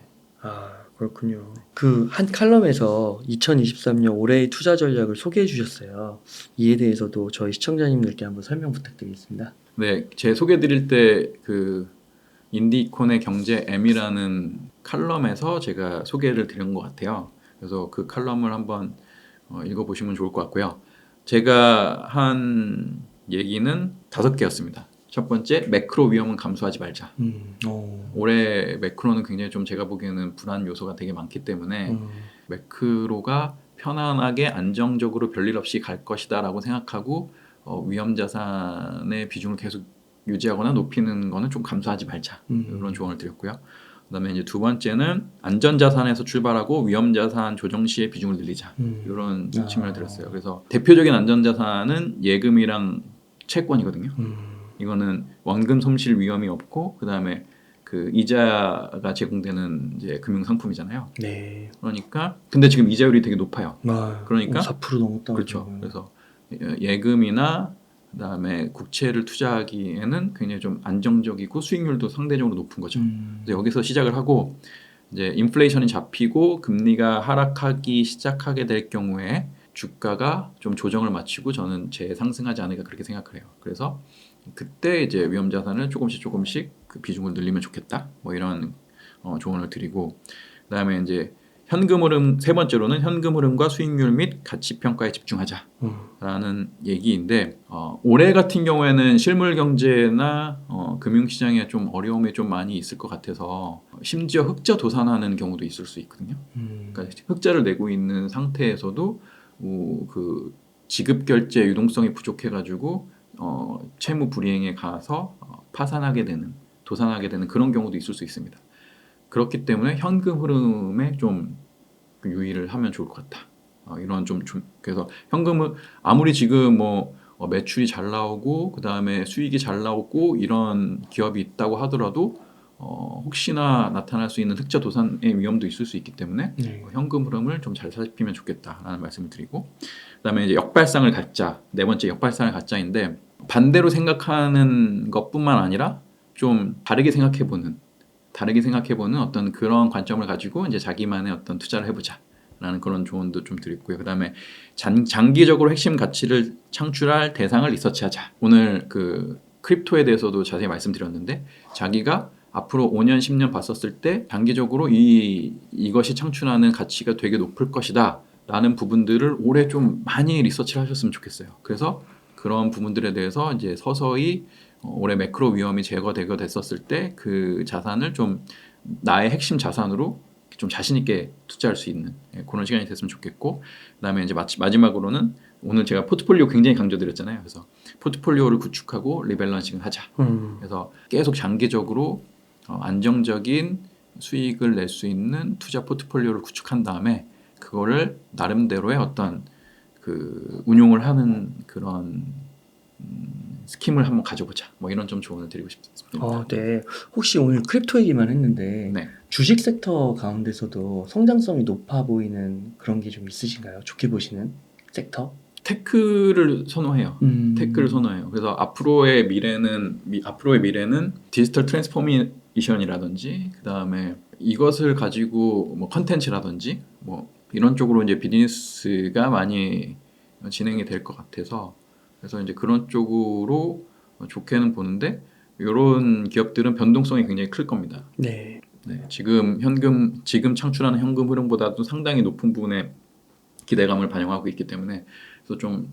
그렇군요. 그 한 칼럼에서 2023년 올해의 투자 전략을 소개해 주셨어요. 이에 대해서도 저희 시청자님들께 한번 설명 부탁드리겠습니다. 네, 제 소개드릴 때 그 인디콘의 경제 M이라는 칼럼에서 제가 소개를 드린 것 같아요. 그래서 그 칼럼을 한번 읽어보시면 좋을 것 같고요. 제가 한 얘기는 5개였습니다. 첫 번째, 매크로 위험은 감수하지 말자. 올해 매크로는 굉장히 좀 제가 보기에는 불안 요소가 되게 많기 때문에 매크로가 편안하게 안정적으로 별일 없이 갈 것이다라고 생각하고 위험 자산의 비중을 계속 유지하거나 높이는 거는 좀 감수하지 말자. 이런 조언을 드렸고요. 그다음에 이제 두 번째는 안전 자산에서 출발하고 위험 자산 조정 시의 비중을 늘리자. 이런 측면을 드렸어요. 그래서 대표적인 안전 자산은 예금이랑 채권이거든요. 이거는 원금 손실 위험이 없고 그다음에 그 이자가 제공되는 이제 금융 상품이잖아요. 네. 그러니까 근데 지금 이자율이 되게 높아요. 그러니까 4% 넘었다고. 그렇죠. 그래서 예금이나 그다음에 국채를 투자하기에는 굉장히 좀 안정적이고 수익률도 상대적으로 높은 거죠. 그래서 여기서 시작을 하고 이제 인플레이션이 잡히고 금리가 하락하기 시작하게 될 경우에 주가가 좀 조정을 마치고 저는 재상승하지 않을까 그렇게 생각을 해요. 그래서 그때 이제 위험 자산을 조금씩 그 비중을 늘리면 좋겠다. 뭐 이런 조언을 드리고 그다음에 이제 현금 흐름 세 번째로는 현금 흐름과 수익률 및 가치 평가에 집중하자. 라는 얘기인데 올해 같은 경우에는 실물 경제나 금융시장에 좀 어려움이 좀 많이 있을 것 같아서 심지어 흑자 도산하는 경우도 있을 수 있거든요. 그러니까 흑자를 내고 있는 상태에서도 그 지급 결제 유동성이 부족해가지고 채무 불이행에 가서 파산하게 되는 도산하게 되는 그런 경우도 있을 수 있습니다. 그렇기 때문에 현금 흐름에 좀 유의를 하면 좋을 것 같다. 이런 좀 그래서 현금은 아무리 지금 뭐 매출이 잘 나오고 그 다음에 수익이 잘 나오고 이런 기업이 있다고 하더라도 혹시나 나타날 수 있는 흑자 도산의 위험도 있을 수 있기 때문에 현금 흐름을 좀 잘 살피면 좋겠다라는 말씀을 드리고 그다음에 이제 역발상을 갖자 네 번째 역발상을 갖자인데 반대로 생각하는 것뿐만 아니라 좀 다르게 생각해보는 어떤 그런 관점을 가지고 이제 자기만의 어떤 투자를 해보자. 라는 그런 조언도 좀 드리고요. 그 다음에 장기적으로 핵심 가치를 창출할 대상을 리서치하자. 오늘 그 크립토에 대해서도 자세히 말씀드렸는데 자기가 앞으로 5년, 10년 봤었을 때 장기적으로 이것이 창출하는 가치가 되게 높을 것이다. 라는 부분들을 올해 좀 많이 리서치를 하셨으면 좋겠어요. 그래서 그런 부분들에 대해서 이제 서서히 올해 매크로 위험이 제거되게 됐었을 때 그 자산을 좀 나의 핵심 자산으로 좀 자신 있게 투자할 수 있는 그런 시간이 됐으면 좋겠고 그다음에 이제 마지막으로는 오늘 제가 포트폴리오 굉장히 강조드렸잖아요. 그래서 포트폴리오를 구축하고 리밸런싱을 하자. 그래서 계속 장기적으로 안정적인 수익을 낼 수 있는 투자 포트폴리오를 구축한 다음에 그거를 나름대로의 어떤 그 운용을 하는 그런 스킴을 한번 가져보자. 뭐 이런 좀 조언을 드리고 싶습니다. 네. 혹시 오늘 크립토 얘기만 했는데 네. 주식 섹터 가운데서도 성장성이 높아 보이는 그런 게 좀 있으신가요? 좋게 보시는 섹터? 테크를 선호해요. 테크를 선호해요. 그래서 앞으로의 미래는 디지털 트랜스포메이션이라든지 그다음에 이것을 가지고 뭐 컨텐츠라든지 뭐 이런 쪽으로 이제 비즈니스가 많이 진행이 될 것 같아서 그래서 이제 그런 쪽으로 좋게는 보는데 이런 기업들은 변동성이 굉장히 클 겁니다. 네. 지금 창출하는 현금 흐름보다도 상당히 높은 부분의 기대감을 반영하고 있기 때문에 그래서 좀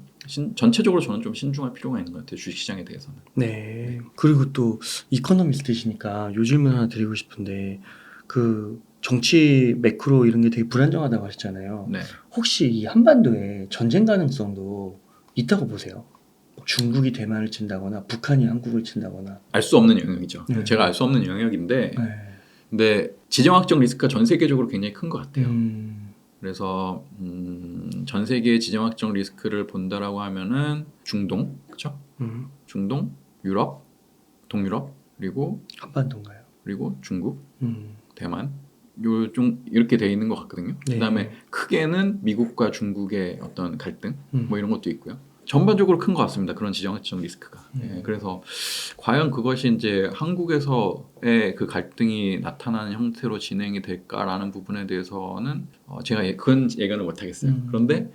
전체적으로 저는 좀 신중할 필요가 있는 것 같아요. 주식시장에 대해서는. 네. 그리고 또 이코노미스트시니까 요 질문 하나 드리고 싶은데 그 정치 매크로 이런 게 되게 불안정하다고 하셨잖아요. 네. 혹시 이 한반도에 전쟁 가능성도 있다고 보세요? 중국이 대만을 친다거나 북한이 한국을 친다거나 알 수 없는 영역이죠. 네. 제가 알 수 없는 영역인데 네. 근데 지정학적 리스크가 전 세계적으로 굉장히 큰 것 같아요. 그래서 전 세계의 지정학적 리스크를 본다라고 하면은 중동, 그렇죠? 중동, 유럽, 동유럽 그리고 한반도인가요? 그리고 중국, 대만 요좀 이렇게 돼 있는 것 같거든요. 네. 그다음에 크게는 미국과 중국의 어떤 갈등 뭐 이런 것도 있고요. 전반적으로 큰 것 같습니다. 그런 지정학적 리스크가. 그래서 과연 그것이 이제 한국에서의 그 갈등이 나타나는 형태로 진행이 될까라는 부분에 대해서는 제가 그건 예견을 못 하겠어요. 그런데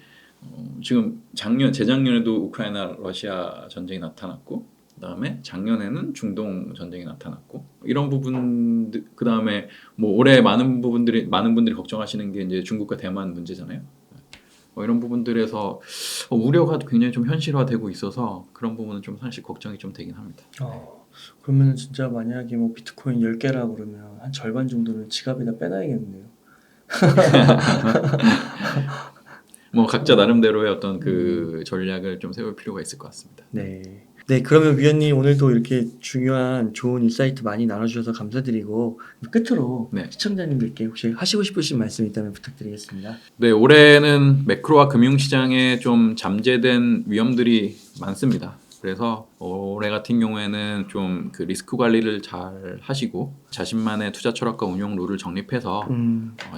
지금 재작년에도 우크라이나 러시아 전쟁이 나타났고 그다음에 작년에는 중동 전쟁이 나타났고 이런 부분들 그다음에 뭐 올해 많은 분들이 걱정하시는 게 이제 중국과 대만 문제잖아요. 이런 부분들에서 우려가 굉장히 좀 현실화되고 있어서 그런 부분은 좀 사실 걱정이 좀 되긴 합니다. 그러면 진짜 만약에 뭐 비트코인 10개라 그러면 한 절반 정도는 지갑에다 빼놔야겠네요. 뭐 각자 나름대로의 어떤 그 전략을 좀 세울 필요가 있을 것 같습니다. 네. 네, 그러면 위원님 오늘도 이렇게 중요한 좋은 인사이트 많이 나눠주셔서 감사드리고 끝으로 시청자님들께 혹시 하시고 싶으신 말씀 있다면 부탁드리겠습니다. 네, 올해는 매크로와 금융시장에 좀 잠재된 위험들이 많습니다. 그래서 올해 같은 경우에는 좀 그 리스크 관리를 잘 하시고 자신만의 투자 철학과 운용 룰을 정립해서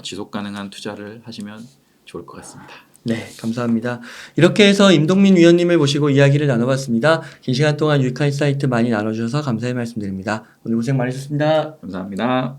지속 가능한 투자를 하시면 좋을 것 같습니다. 네, 감사합니다. 이렇게 해서 임동민 위원님을 모시고 이야기를 나눠봤습니다. 긴 시간 동안 유익한 인사이트 많이 나눠주셔서 감사의 말씀드립니다. 오늘 고생 많으셨습니다. 감사합니다.